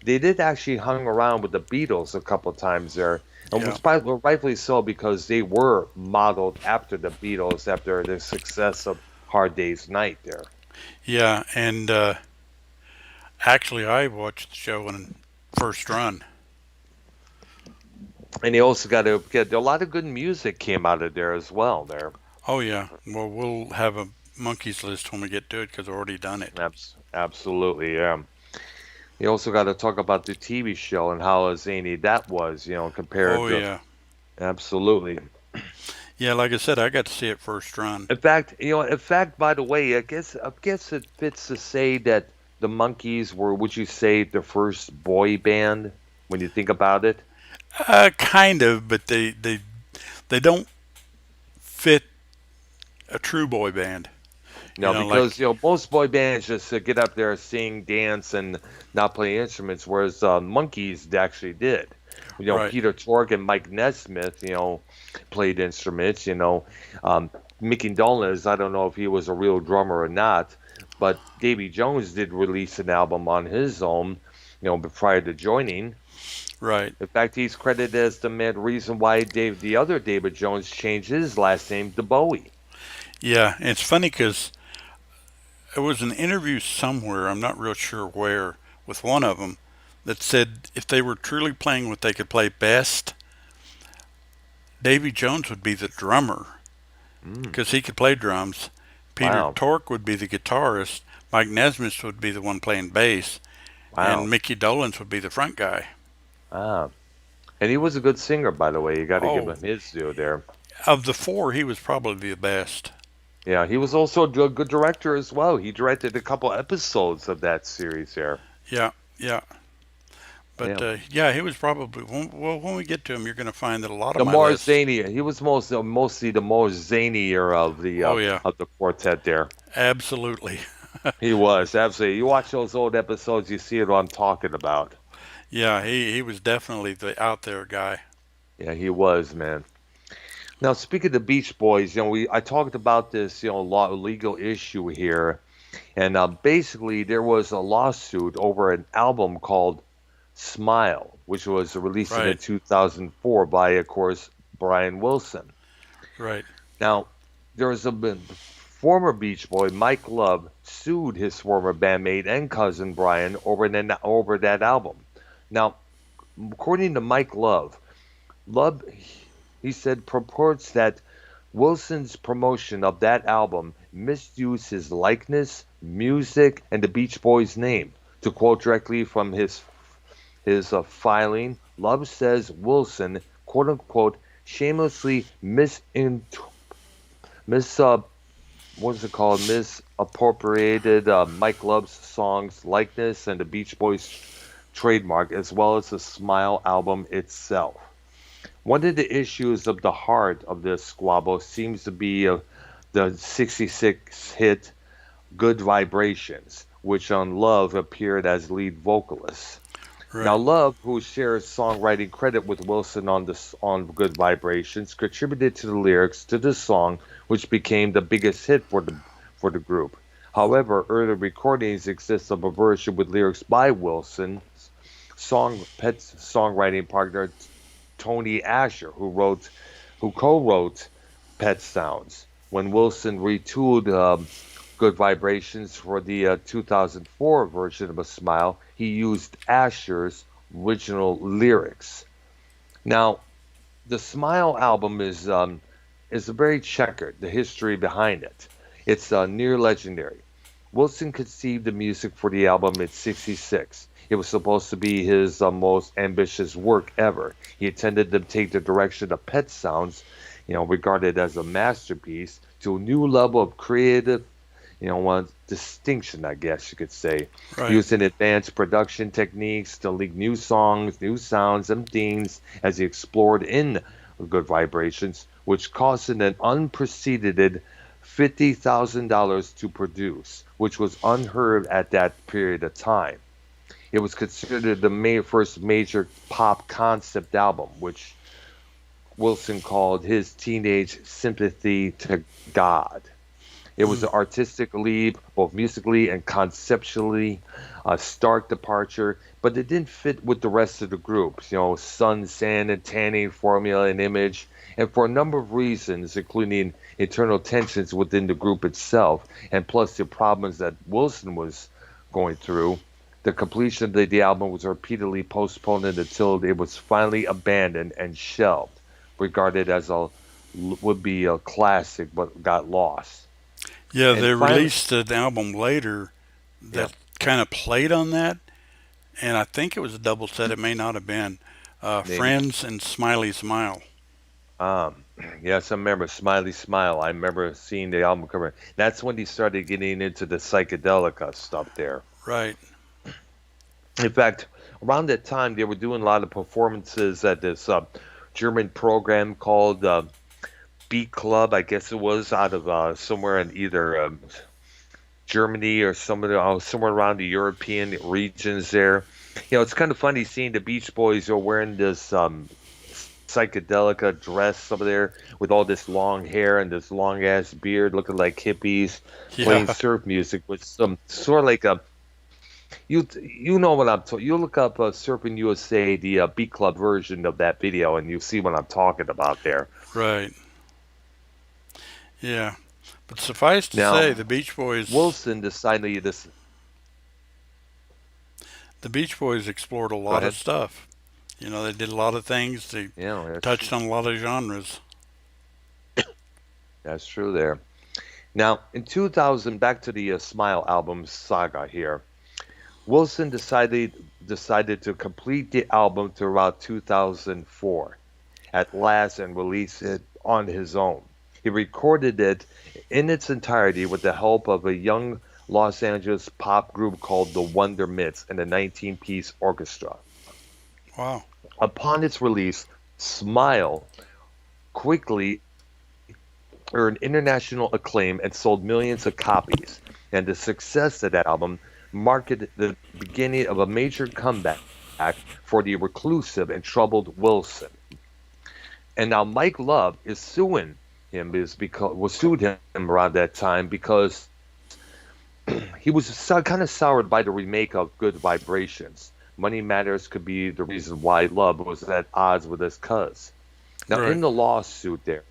they did actually hung around with the Beatles a couple of times there. And Yeah, was rightfully so because they were modeled after the Beatles after their success of Hard Day's Night there. yeah, and actually, I watched the show in first run. And they also got to get a lot of good music came out of there as well there. Oh yeah. Well, we'll have a Monkees list when we get to it because I've already done it. Absolutely, yeah. You also got to talk about the TV show and how zany that was, compared Oh to yeah. absolutely. Yeah, like I said, I got to see it first run. In fact, by the way, I guess it fits to say that the Monkees were, would you say, the first boy band when you think about it? Kind of, but they don't fit a true boy band. No, because Like most boy bands just get up there, sing, dance, and not play instruments, whereas Monkees actually did. right. Peter Tork and Mike Nesmith, played instruments. Mickey Dolenz, I don't know if he was a real drummer or not, but Davy Jones did release an album on his own, prior to joining. Right. In fact, he's credited as the main reason why the other David Jones changed his last name to Bowie. Yeah, it's funny because it was an interview somewhere. I'm not real sure where with one of them that said if they were truly playing what they could play best, Davy Jones would be the drummer Mm, because he could play drums. Peter wow, Tork would be the guitarist. Mike Nesmith would be the one playing bass, and wow. Mickey Dolenz would be the front guy. Ah, and he was a good singer, by the way. You got to give Oh, him his due there. of the four, he was probably the best. Yeah, he was also a good director as well. He directed a couple episodes of that series there. Yeah, yeah. But Yeah. yeah, he was probably. Well, when we get to him, you're going to find that a lot of The my more lists. zany, he was mostly the more zanier Oh yeah, of the quartet there. absolutely. He was absolutely. You watch those old episodes, you see what I'm talking about. Yeah, he was definitely the out there guy. Yeah, he was, man. Now, speaking of the Beach Boys, I talked about this, legal issue here, and basically there was a lawsuit over an album called Smile, which was released in Right, 2004 by, of course, Brian Wilson. right. Now, there was a Former Beach Boy Mike Love sued his former bandmate and cousin Brian over that album. Now, according to Mike Love, Love he said purports that Wilson's promotion of that album misused his likeness, music, and the Beach Boys name. To quote directly from his filing, Love says Wilson, quote unquote, shamelessly mis what's it called, misappropriated Mike Love's song's likeness and the Beach Boys trademark, as well as the Smile album itself. One of the issues of the heart of this squabble seems to be the '66 hit "Good Vibrations," which on Love appeared as lead vocalist. Now, Right. Love, who shares songwriting credit with Wilson on "Good Vibrations," contributed to the lyrics to the song, which became the biggest hit for the group. However, early recordings exist of a version with lyrics by Wilson's Pet's songwriting partner Tony Asher, who co-wrote Pet Sounds. When Wilson retooled Good Vibrations for the 2004 version of A Smile, he used Asher's original lyrics. Now, the Smile album is very checkered, the history behind it. It's near legendary. Wilson conceived the music for the album in '66. It was supposed to be his most ambitious work ever. He intended to take the direction of Pet Sounds, regarded as a masterpiece, to a new level of creative, distinction, I guess you could say, Right. using advanced production techniques to link new songs, new sounds, and themes as he explored in Good Vibrations, which cost an unprecedented $50,000 to produce, which was unheard at that period of time. It was considered the first major pop concept album, which Wilson called his teenage sympathy to God. It was Mm. an artistic leap, both musically and conceptually, a stark departure, but it didn't fit with the rest of the group. Sun, sand, and tanning formula and image, and for a number of reasons, including internal tensions within the group itself, and plus the problems that Wilson was going through. The completion of the album was repeatedly postponed until it was finally abandoned and shelved, regarded as a would be a classic, but got lost. Yeah, And they finally, released an album later yeah, that kind of played on that, and I think it was a double set. It may not have been. maybe. Friends and Smiley Smile. Um, yes, I remember Smiley Smile. I remember seeing the album cover. That's when he started getting into the psychedelic stuff there. Right. In fact, around that time, they were doing a lot of performances at this German program called Beat Club. I guess it was out of somewhere in either Germany or somewhere around the European regions there. It's kind of funny seeing the Beach Boys are wearing this psychedelica dress over there with all this long hair and this long ass beard, looking like hippies, playing Yeah. surf music with some sort of like a you know what I'm talking. You look up Surfing USA, the Beat Club version of that video, and you see what I'm talking about there. Right. Yeah. But suffice to say, Now, Wilson decided this. The Beach Boys explored a Go lot of ahead. stuff. They did a lot of things. They That's true. touched on a lot of genres. That's true there. Now, in 2000, back to the Smile album saga here. Wilson decided to complete the album throughout 2004 at last and release it on his own. He recorded it in its entirety with the help of a young Los Angeles pop group called the Wonder Mits and a 19-piece orchestra. Wow. Upon its release, Smile quickly earned international acclaim and sold millions of copies. And the success of that album marked the beginning of a major comeback for the reclusive and troubled Wilson. And now Mike Love is suing him is because was sued him around that time because he was kind of soured by the remake of Good Vibrations. Money Matters could be the reason why Love was at odds with his cuz. Now, in Right. the lawsuit there,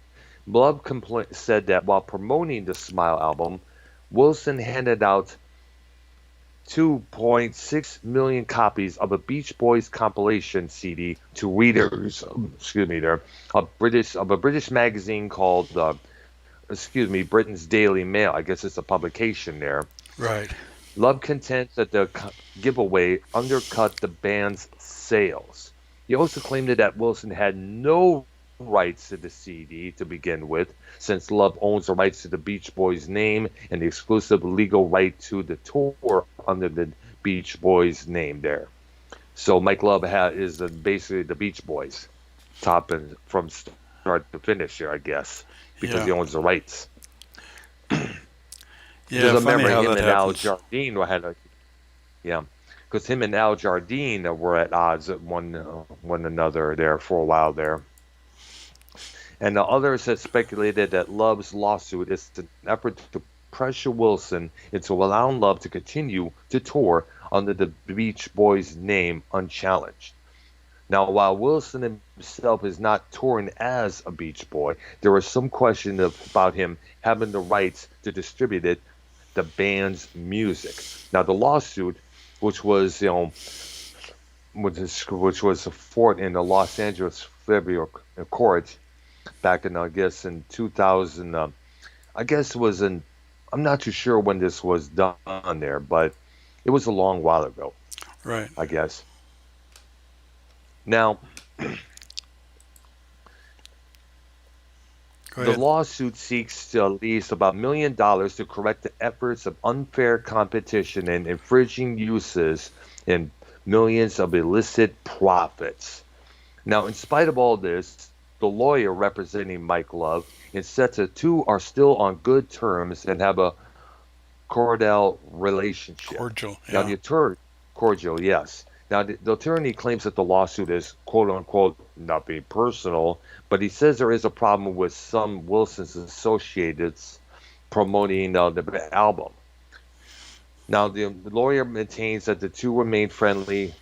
Said that while promoting the Smile album, Wilson handed out 2.6 million copies of a Beach Boys compilation CD to readers. Excuse me, there, of a British magazine called, Britain's Daily Mail. I guess it's a publication there. Right. Love contends that the giveaway undercut the band's sales. He also claimed that Wilson had no rights to the CD to begin with, since Love owns the rights to the Beach Boys name and the exclusive legal right to the tour under the Beach Boys name there. So Mike Love is basically the Beach Boys, top and from start to finish here, I guess, because he owns Yeah. the rights. Because I Yeah. remember Funny how him that and Al happens. Jardine had a yeah, because him and Al Jardine were at odds at one another there for a while there. And the others had speculated that Love's lawsuit is an effort to pressure Wilson into allowing Love to continue to tour under the Beach Boys name unchallenged. Now, while Wilson himself is not touring as a Beach Boy, there was some question about him having the rights to distribute the band's music. Now, the lawsuit, which was which was fought in the Los Angeles federal court back in, I guess, in 2000. I guess it was in. I'm not too sure when this was done there, but it was a long while ago, Right. I guess. Now, Go the ahead. lawsuit seeks to at least about $1 million to correct the efforts of unfair competition and infringing uses in millions of illicit profits. Now, in spite of all this, the lawyer representing Mike Love insists that the two are still on good terms and have a cordial relationship. Cordial. Now, Yeah. the attorney, cordial, yes. Now, the attorney claims that the lawsuit is quote unquote nothing personal, but he says there is a problem with some Wilson's associates promoting the album. Now, the lawyer maintains that the two remain friendly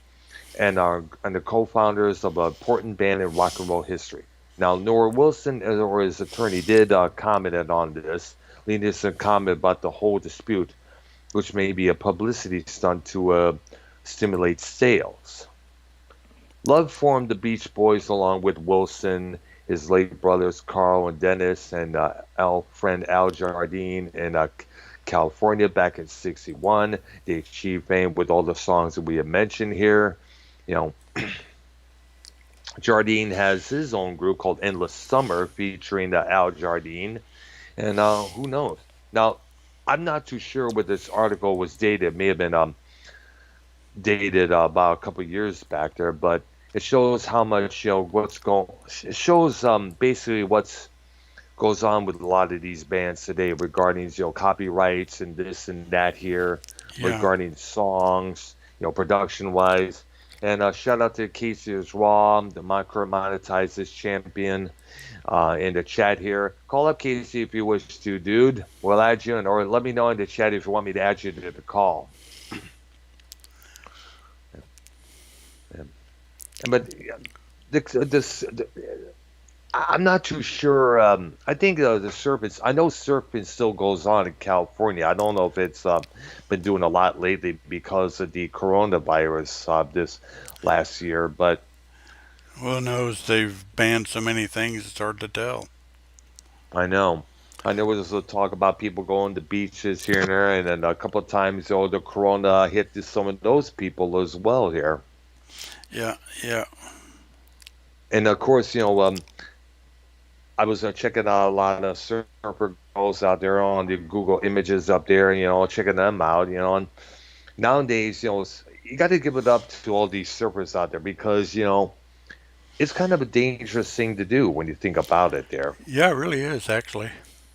and the co-founders of an important band in rock and roll history. Now, Nora Wilson or his attorney did comment on this, leading to some comment about the whole dispute, which may be a publicity stunt to stimulate sales. Love formed the Beach Boys along with Wilson, his late brothers Carl and Dennis, and friend Al Jardine in California back in '61. They achieved fame with all the songs that we have mentioned here. You know, Jardine has his own group called Endless Summer featuring Al Jardine, and who knows? Now, I'm not too sure what this article was dated. It may have been dated about a couple of years back there, but it shows how much what's going. It shows basically what's goes on with a lot of these bands today regarding copyrights and this and that here, Yeah. regarding songs, production wise. And shout out to Casey as Raw, the Micro Monetizes champion in the chat here. Call up Casey if you wish to, dude. We'll add you, or let me know in the chat if you want me to add you to the call. And, but I'm not too sure. I think the surfing. I know surfing still goes on in California. I don't know if it's been doing a lot lately because of the coronavirus this last year. But Who knows? They've banned so many things, it's hard to tell. I know. I know there's a talk about people going to beaches here and there, and then a couple of times, the corona hit some of those people as well here. Yeah. Yeah. And of course, I was checking out a lot of surfer girls out there on the Google Images up there, checking them out, and nowadays, you got to give it up to all these surfers out there because, it's kind of a dangerous thing to do when you think about it there. Yeah, it really is, actually.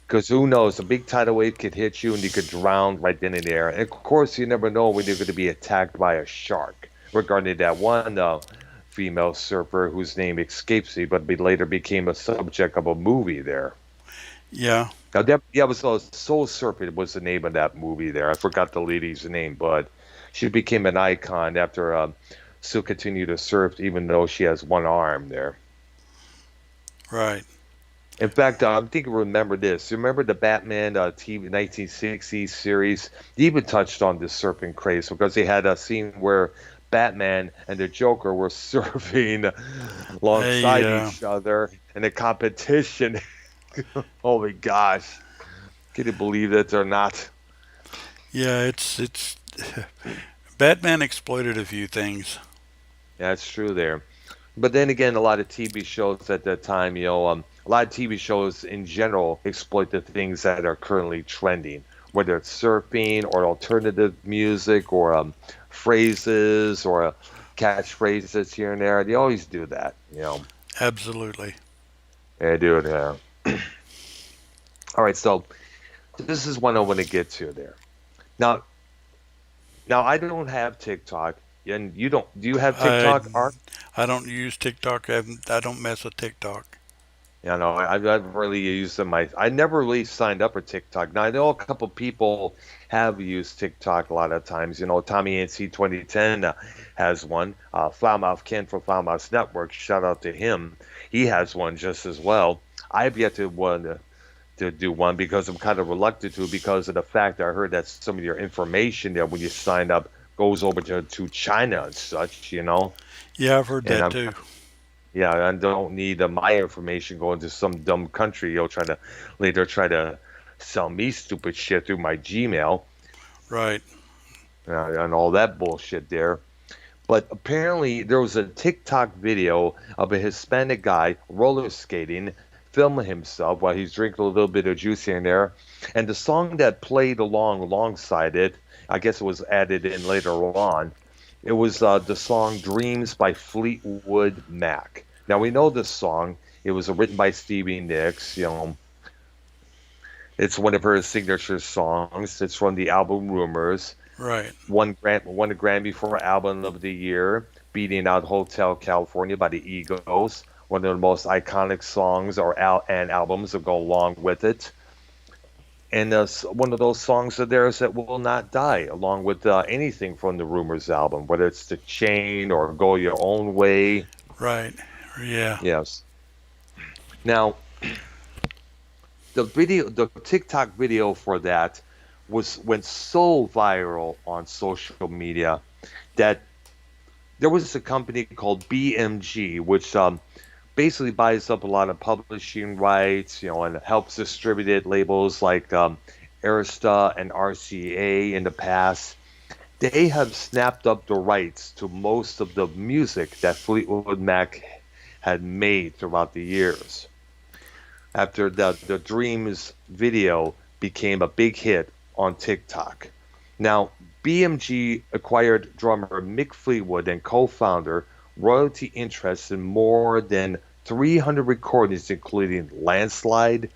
Because who knows, a big tidal wave could hit you and you could drown right then and there. And of course, you never know when you're going to be attacked by a shark. Regarding that one female surfer whose name escapes me, but later became a subject of a movie there. Yeah. Now, that, yeah, it was Soul Serpent was the name of that movie there. I forgot the lady's name, but she became an icon after still continued to surf, even though she has one arm there. Right. In fact, I'm thinking, remember this. Remember the Batman TV 1960s series? They even touched on this surfing craze because they had a scene where Batman and the Joker were surfing alongside I each other in a competition. Oh my gosh. Can you believe it or not? yeah, it's Batman exploited a few things. That's true there. But then again, a lot of TV shows at that time, a lot of TV shows in general exploit the things that are currently trending, whether it's surfing or alternative music or phrases or catchphrases here and there. They always do that. Absolutely. They do it. All right, so this is what I want to get to there. Now, now I don't have TikTok, and you don't. Do you have I TikTok, Art? I don't use TikTok. I don't mess with TikTok. I've really used them. I never really signed up for TikTok. Now I know a couple people have used TikTok a lot of times. Tommy NC 2010 has one. Foulmouth Ken from Foulmouth Network. Shout out to him. He has one just as well. I've yet to do one because I'm kind of reluctant to because of the fact that I heard that some of your information there when you sign up goes over to China and such. Yeah, I've heard And that I'm too. Yeah, I don't need my information going to some dumb country. You'll try to later try to sell me stupid shit through my Gmail Right. and all that bullshit there. But apparently, there was a TikTok video of a Hispanic guy roller skating, filming himself while he's drinking a little bit of juice here and there. And the song that played alongside it, I guess it was added in later on. It was the song "Dreams" by Fleetwood Mac. Now we know this song. It was written by Stevie Nicks. It's one of her signature songs. It's from the album Rumors. Right. Won a Grammy for Album of the Year, beating out Hotel California by the Eagles. One of the most iconic songs and albums that go along with it. And one of those songs of theirs that will not die, along with anything from the Rumors album, whether it's The Chain or Go Your Own Way. Right. Yeah. Yes. Now, the TikTok video for that went so viral on social media that there was a company called BMG, which basically buys up a lot of publishing rights, and helps distribute it. Labels like Arista and RCA in the past. They have snapped up the rights to most of the music that Fleetwood Mac had made throughout the years. After the Dreams video became a big hit on TikTok. Now, BMG acquired drummer Mick Fleetwood and co-founder royalty interests in more than 300 recordings, including Landslide,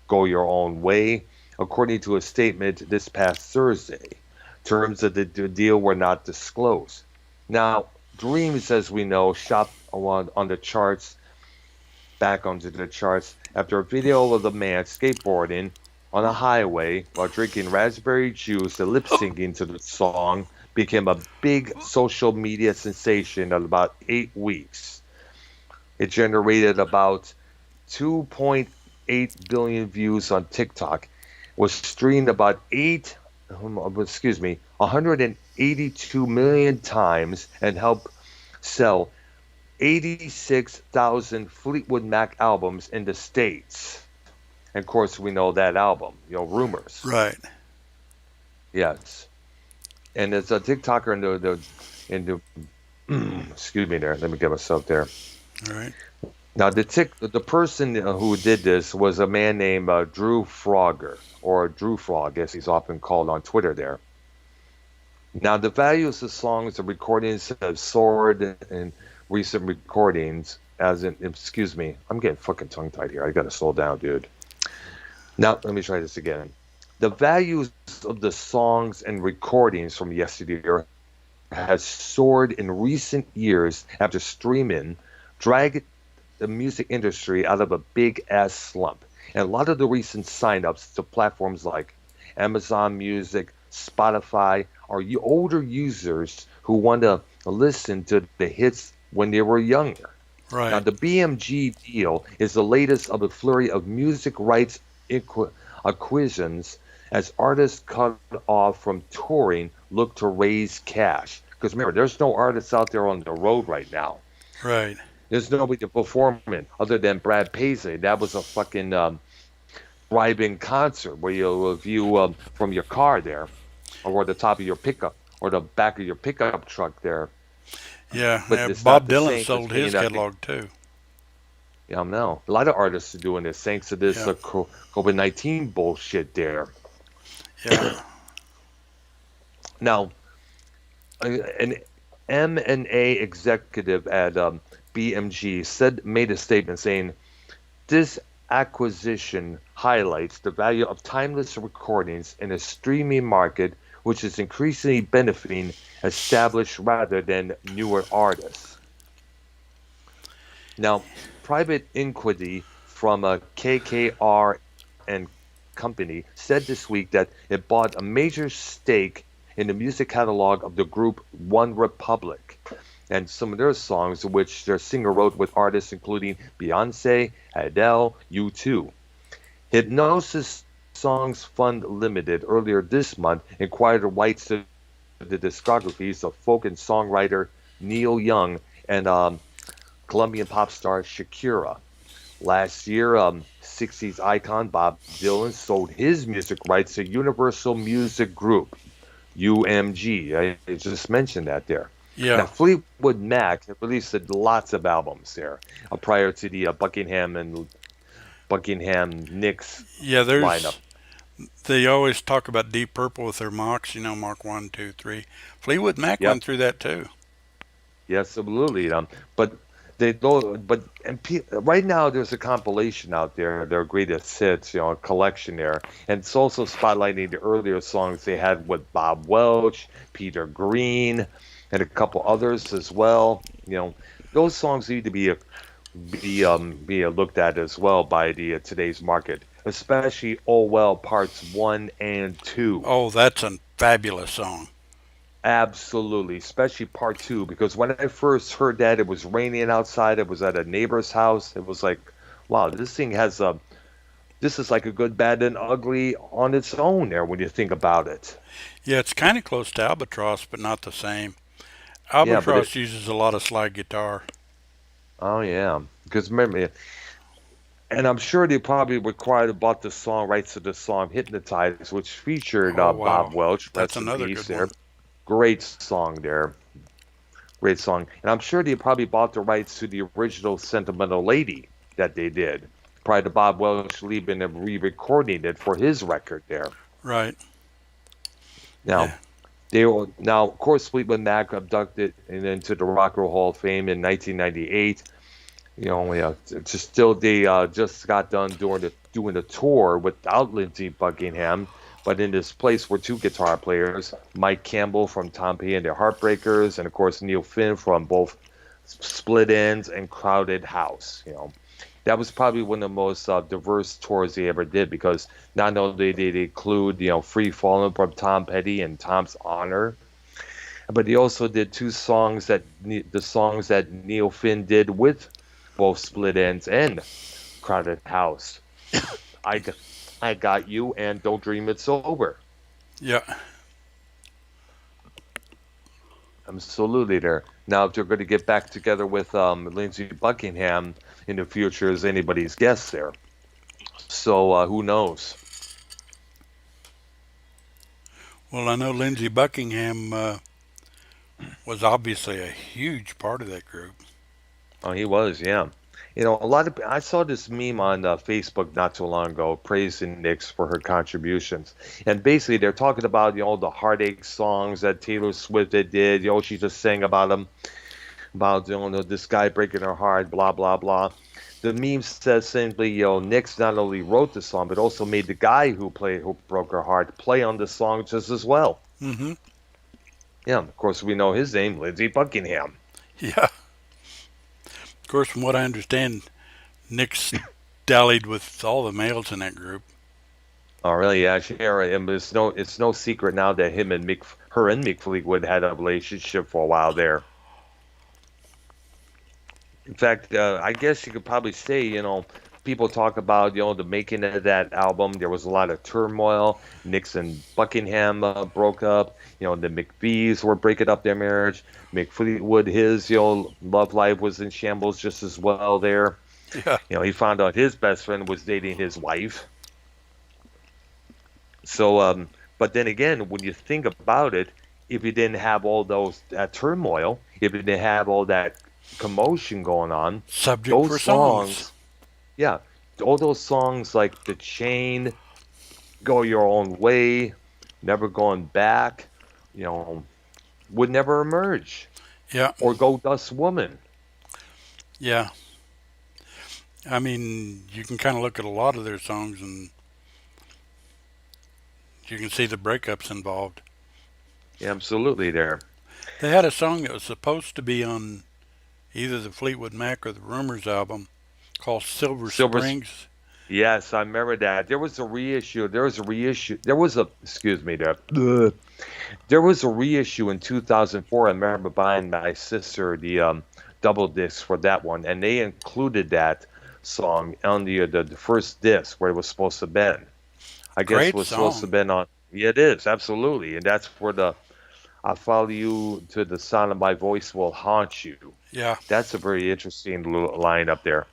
Go Your Own Way, according to a statement this past Thursday. Terms of the deal were not disclosed. Now, Dreams, as we know, shot on the charts, back onto the charts, after a video of the man skateboarding on a highway while drinking raspberry juice and lip syncing to the song became a big social media sensation in about 8 weeks. It generated about 2.8 billion views on TikTok, was streamed about 182 million times, and helped sell 86,000 Fleetwood Mac albums in the States. And of course, we know that album, Rumors. Right. Yes. And it's a TikToker in the excuse me there. Let me get myself there. All right. Now, the person who did this was a man named Drew Frogger, or Drew Frog, as he's often called on Twitter there. Now, the values of songs and recordings have soared in recent recordings, excuse me, I'm getting fucking tongue-tied here. I gotta slow down, dude. Now, let me try this again. The values of the songs and recordings from yesteryear has soared in recent years after streaming dragged the music industry out of a big-ass slump. And a lot of the recent signups to platforms like Amazon Music, Spotify are older users who want to listen to the hits when they were younger. Now, Right. the BMG deal is the latest of a flurry of music rights acquisitions as artists cut off from touring look to raise cash. Because remember, there's no artists out there on the road right now. Right. There's nobody performing other than Brad Paisley. That was a fucking drive-in concert where you view from your car there, or the top of your pickup, or the back of your pickup truck there. Yeah. But Yeah. it's not Bob the Dylan same as sold being his at the. catalog too. Yeah, I know. A lot of artists are doing this thanks to this Yeah. COVID-19 bullshit there. Yeah. Now, an M&A executive at BMG made a statement saying this acquisition highlights the value of timeless recordings in a streaming market, which is increasingly benefiting established rather than newer artists. Now, private inquiry from a KKR and company said this week that it bought a major stake in the music catalog of the group One Republic and some of their songs, which their singer wrote with artists including Beyonce, Adele, U2. Hypnosis Songs Fund Limited earlier this month acquired the rights to the discographies of folk and songwriter Neil Young and Colombian pop star Shakira. Last year, 60s icon Bob Dylan sold his music rights to Universal Music Group, UMG. I just mentioned that there. Now, Yeah. Fleetwood Mac had released lots of albums there prior to the Buckingham Nicks Yeah. lineup. They always talk about Deep Purple with their marks. You know, Mark one, two, three. Fleetwood Mac Yep, went through that too. yes, absolutely. But they don't. But right now, there's a compilation out there, their greatest hits, a collection there, and it's also spotlighting the earlier songs they had with Bob Welch, Peter Green, and a couple others as well. Those songs need to be looked at as well by the today's market, especially Oh Well Parts One and Two. Oh, that's a fabulous song. Absolutely, especially part two, because when I first heard that, it was raining outside. It was at a neighbor's house. It was like, wow, this thing has a. This is like a good, bad, and ugly on its own there when you think about it. Yeah, it's kind of close to Albatross, but not the same. Yeah, but Albatross uses a lot of slide guitar. oh yeah, because remember, and I'm sure they probably required about the song rights to the song "Hypnotized," which featured Oh Bob wow, Welch, that's rest in another peace. good There, one. great song there, great song, and I'm sure they probably bought the rights to the original "Sentimental Lady" that they did prior to Bob Welch leaving and re-recording it for his record there. Right. Now, Yeah. of course, Fleetwood Mac abducted and into the Rock and Roll Hall of Fame in 1998. Just still they just got done doing the tour without Lindsey Buckingham, but in this place were two guitar players, Mike Campbell from Tom Petty and the Heartbreakers, and of course Neil Finn from both Split Ends and Crowded House. That was probably one of the most diverse tours they ever did because not only did they include Free Falling from Tom Petty and Tom's Honor, but he also did the songs that Neil Finn did with both Split Ends and Crowded House. I, G- I Got You and Don't Dream It's Over. Yeah. Absolutely there. Now, if they're going to get back together with Lindsey Buckingham in the future is anybody's guess there. So who knows? Well, I know Lindsey Buckingham was obviously a huge part of that group. Oh, he was, yeah. A lot of I saw this meme on Facebook not too long ago praising Nyx for her contributions, and basically they're talking about the heartache songs that Taylor Swift did. She just sang about them, about this guy breaking her heart, blah blah blah. The meme says simply, Nyx not only wrote the song but also made the guy who broke her heart play on the song just as well. Hmm. Yeah, of course we know his name, Lindsey Buckingham. Yeah. Of course, from what I understand, Nick's dallied with all the males in that group. Oh, really? Yeah, sure. And it's no secret now that her and Mick Fleetwood had a relationship for a while there. In fact, I guess you could probably say, people talk about, the making of that album. There was a lot of turmoil. Nixon, Buckingham broke up. The McVies were breaking up their marriage. Mick Fleetwood, his, love life was in shambles just as well there. Yeah, He found out his best friend was dating his wife. So, but then again, when you think about it, if you didn't have all those that turmoil, if you didn't have all that commotion going on, subject those for songs. songs, yeah, all those songs like The Chain, Go Your Own Way, Never Going Back, you know, would never emerge. Yeah, Or Go Dust Woman. yeah. I mean, you can kind of look at a lot of their songs and you can see the breakups involved. Yeah, absolutely there. They had a song that was supposed to be on either the Fleetwood Mac or the Rumors album called Silver Silver, Springs. yes, I remember that. There was a reissue. There was a reissue. There was a, excuse me, there. Ugh. There was a reissue in 2004. I remember buying my sister the double disc for that one, and they included that song on the first disc where it was supposed to have been. I guess it Great was supposed to song. have been on. Yeah, it is absolutely, and that's where the "I follow you to the sound of my voice will haunt you." Yeah, That's a very interesting little line up there,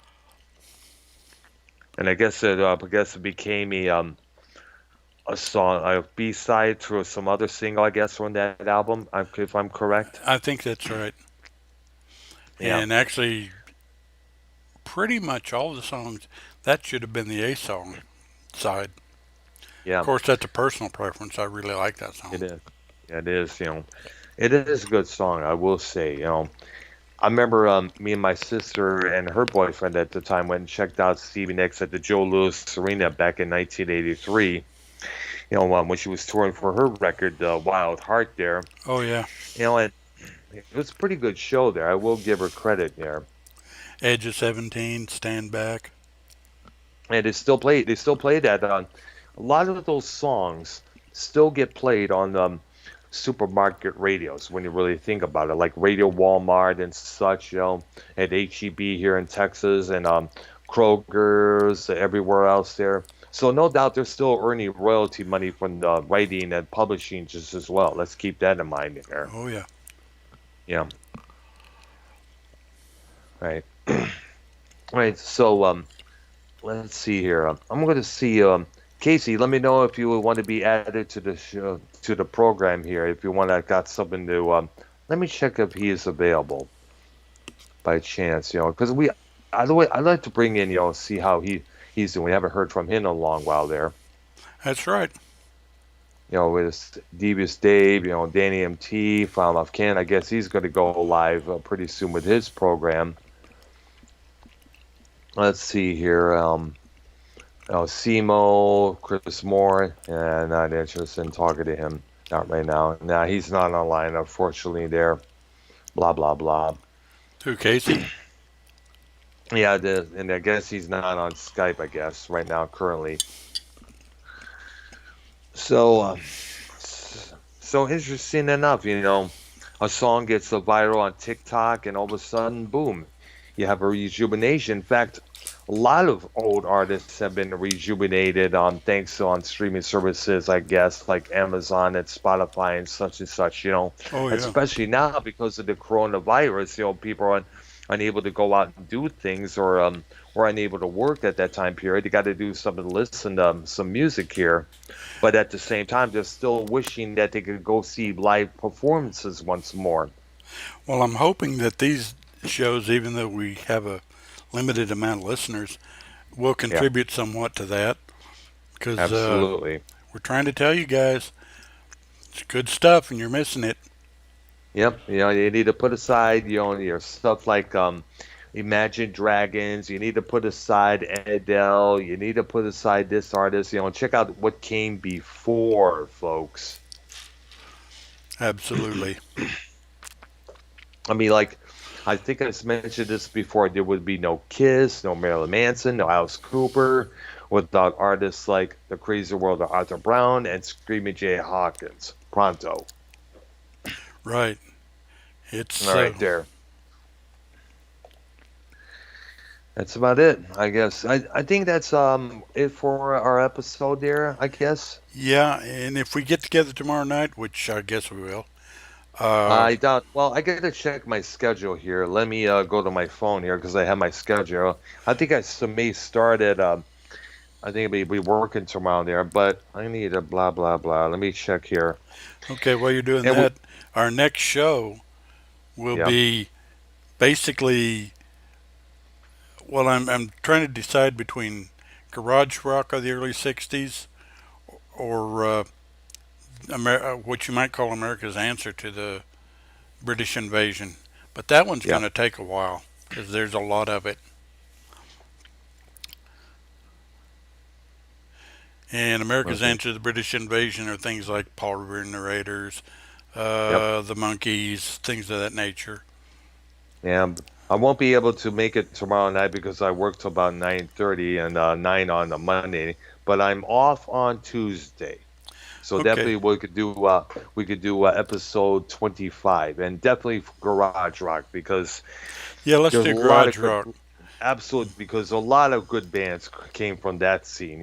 and I guess it became a song, a B side to some other single, I guess, on that album, if I'm correct. I think that's right. Yeah, And actually, pretty much all the songs, that should have been the A song side. Of yeah, course, that's a personal preference. I really like that song. it is. Yeah, it is. It is a good song, I will say. I remember me and my sister and her boyfriend at the time went and checked out Stevie Nicks at the Joe Louis Arena back in 1983. When she was touring for her record, Wild Heart there. Oh, yeah. And it was a pretty good show there. I will give her credit there. Edge of 17, Stand Back. And they still play that on a lot of those songs still get played on supermarket radios when you really think about it, like Radio Walmart and such, at HEB here in Texas and Kroger's everywhere else there. So no doubt they're still earning royalty money from the writing and publishing just as well. Let's keep that in mind there. Oh, yeah. Yeah, right. Right. So let's see here. I'm going to see Casey. Let me know if you would want to be added to the show, to the program here. If you want, I got something to. Let me check if he is available by chance. Because I'd like to bring in, see how he's doing. We haven't heard from him in a long while there. That's right. With Devious Dave, Danny MT, File Off Ken. I guess he's going to go live pretty soon with his program. Let's see here. Simo, Chris Moore, and not interested in talking to him. Not right now. Nah, he's not online, unfortunately. There, blah blah blah. Who, Casey? Yeah, and I guess he's not on Skype. I guess right now, currently. So, so interesting enough. A song gets viral on TikTok, and all of a sudden, boom, you have a rejuvenation. In fact, a lot of old artists have been rejuvenated thanks to on streaming services, I guess, like Amazon and Spotify and such. Oh, yeah. Especially now because of the coronavirus. People are unable to go out and do things or unable to work at that time period. You got to do something to listen to some music here. But at the same time, they're still wishing that they could go see live performances once more. Well, I'm hoping that these shows, even though we have a limited amount of listeners, will Yeah, contribute somewhat to that because absolutely. we're trying to tell you guys it's good stuff and you're missing it. Yep, you need to put aside, your stuff like Imagine Dragons. You need to put aside Adele. You need to put aside this artist. Check out what came before, folks. Absolutely. I mean, like, I think I mentioned this before. There would be no Kiss, no Marilyn Manson, no Alice Cooper, without artists like The Crazy World of Arthur Brown and Screaming Jay Hawkins. Pronto. Right. It's All right, there. That's about it, I guess. I think that's it for our episode there, I guess. Yeah, and if we get together tomorrow night, which I guess we will, uh, I doubt. Well, I gotta check my schedule here. Let me go to my phone here because I have my schedule. I think may start at I think we be working tomorrow there, but I need a blah blah blah. Let me check here. okay, while you're doing And we, that, our next show will yeah, be basically, well, I'm trying to decide between garage rock of the early 60s or what you might call America's answer to the British invasion. But that one's yeah, going to take a while because there's a lot of it. And America's okay, answer to the British invasion are things like Paul Revere narrators, yep, the monkeys, things of that nature. yeah. I won't be able to make it tomorrow night because I work till about 9:30 and 9 on the Monday. But I'm off on Tuesday. So Okay, definitely we could do episode 25 and definitely garage rock because yeah, let's there's a do lot of garage good rock. absolutely because a lot of good bands came from that scene,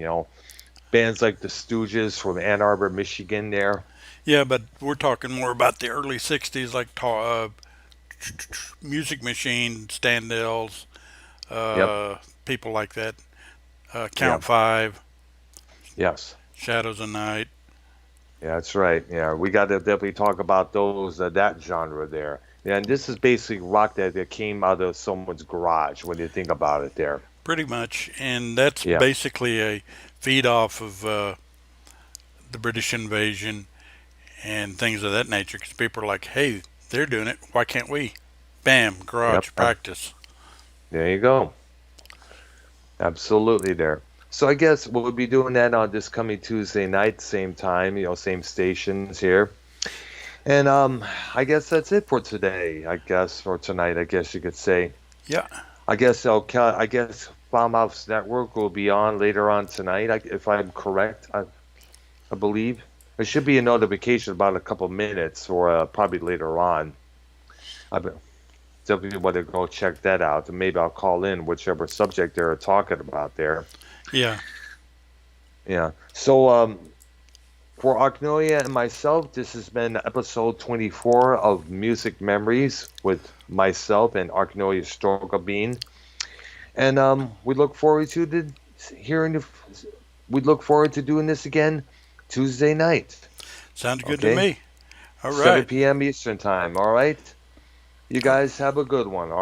bands like the Stooges from Ann Arbor, Michigan there. Yeah, but we're talking more about the early 60s, like Music Machine, Standells, Yep. people like that. Yeah. Count Five, Yes. Shadows of Night. Yeah, that's right. Yeah, we got to definitely talk about those that genre there. Yeah, and this is basically rock that came out of someone's garage when you think about it there. Pretty much, and that's Yeah. basically a feed off of the British invasion and things of that nature. Because people are like, "Hey, they're doing it. Why can't we?" Bam, Yep. garage practice. There you go. Absolutely there. So I guess we'll be doing that on this coming Tuesday night, same time, same stations here. And I guess that's it for today, I guess, or tonight, I guess you could say. Yeah, I guess Farmhouse Network will be on later on tonight, if I'm correct, I believe. There should be a notification about a couple minutes or probably later on. I be- definitely want to go check that out, and maybe I'll call in whichever subject they're talking about there. yeah. Yeah. So for Arknolia and myself, this has been episode 24 of Music Memories with myself and Arknolia Stroke Bean. And we look forward to hearing. We look forward to doing this again Tuesday night. Sounds good to Okay, me. All right. 7 p.m. Eastern time. All right. You guys have a good one.